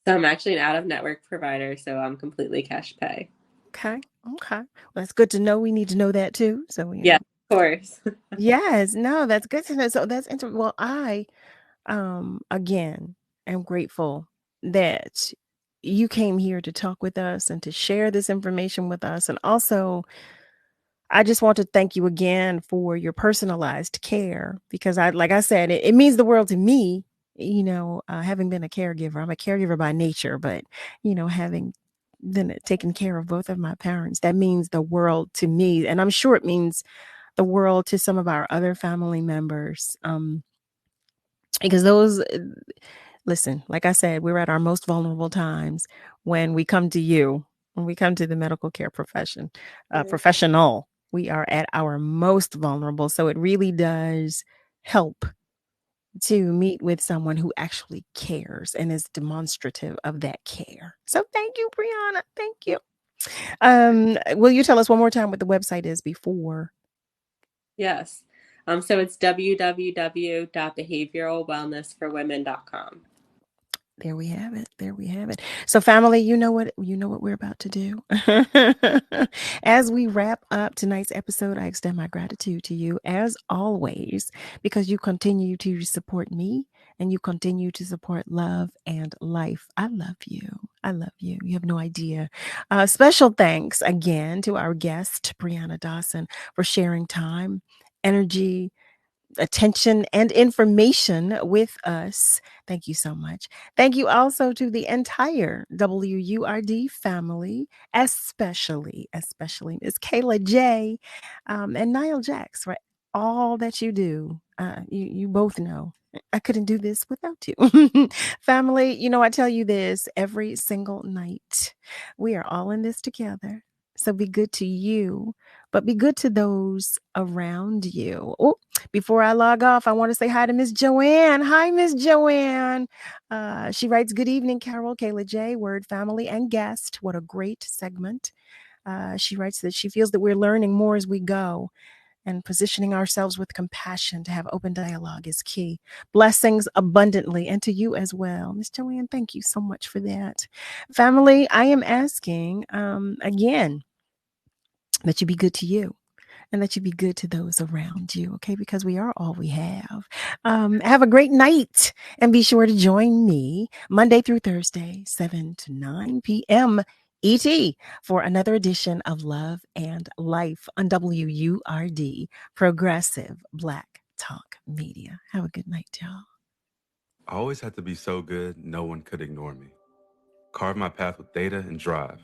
Speaker 6: So I'm actually an out-of-network provider, so I'm completely cash pay.
Speaker 5: Okay. Well, that's good to know. We need to know that too. So
Speaker 6: yeah, of course.
Speaker 5: Yes. No, that's good to know. So that's interesting. Well, I again am grateful that you came here to talk with us and to share this information with us. And also, I just want to thank you again for your personalized care, because like I said, it means the world to me, having been a caregiver. I'm a caregiver by nature, but, having been taking care of both of my parents, that means the world to me. And I'm sure it means the world to some of our other family members. Because listen, like I said, we're at our most vulnerable times when we come to you, when we come to the medical care professional. We are at our most vulnerable. So it really does help to meet with someone who actually cares and is demonstrative of that care. So thank you, Brianna. Thank you. Will you tell us one more time what the website is before?
Speaker 6: Yes. So it's www.behavioralwellnessforwomen.com.
Speaker 5: There we have it. So family, you know what we're about to do. As we wrap up tonight's episode, I extend my gratitude to you as always, because you continue to support me and you continue to support love and life. I love you. You have no idea. Special thanks again to our guest, Brianna Dawson, for sharing time, energy, attention, and information with us. Thank you so much. Thank you also to the entire WURD family, especially Miss Kayla J. And Niall Jax for all that you do. You both know I couldn't do this without you. Family, I tell you this every single night. We are all in this together. So be good to you, but be good to those around you. Oh, before I log off, I want to say hi to Miss Joanne. Hi, Miss Joanne. She writes, good evening, Carol, Kayla J, Word Family, and guest. What a great segment. She writes that she feels that we're learning more as we go, and positioning ourselves with compassion to have open dialogue is key. Blessings abundantly, and to you as well. Miss Joanne, thank you so much for that. Family, I am asking again that you be good to you and that you be good to those around you, okay? Because we are all we have. Have a great night, and be sure to join me Monday through Thursday, 7 to 9 p.m. ET for another edition of Love and Life on WURD, Progressive Black Talk Media. Have a good night, y'all.
Speaker 2: I always had to be so good, no one could ignore me. Carve my path with data and drive.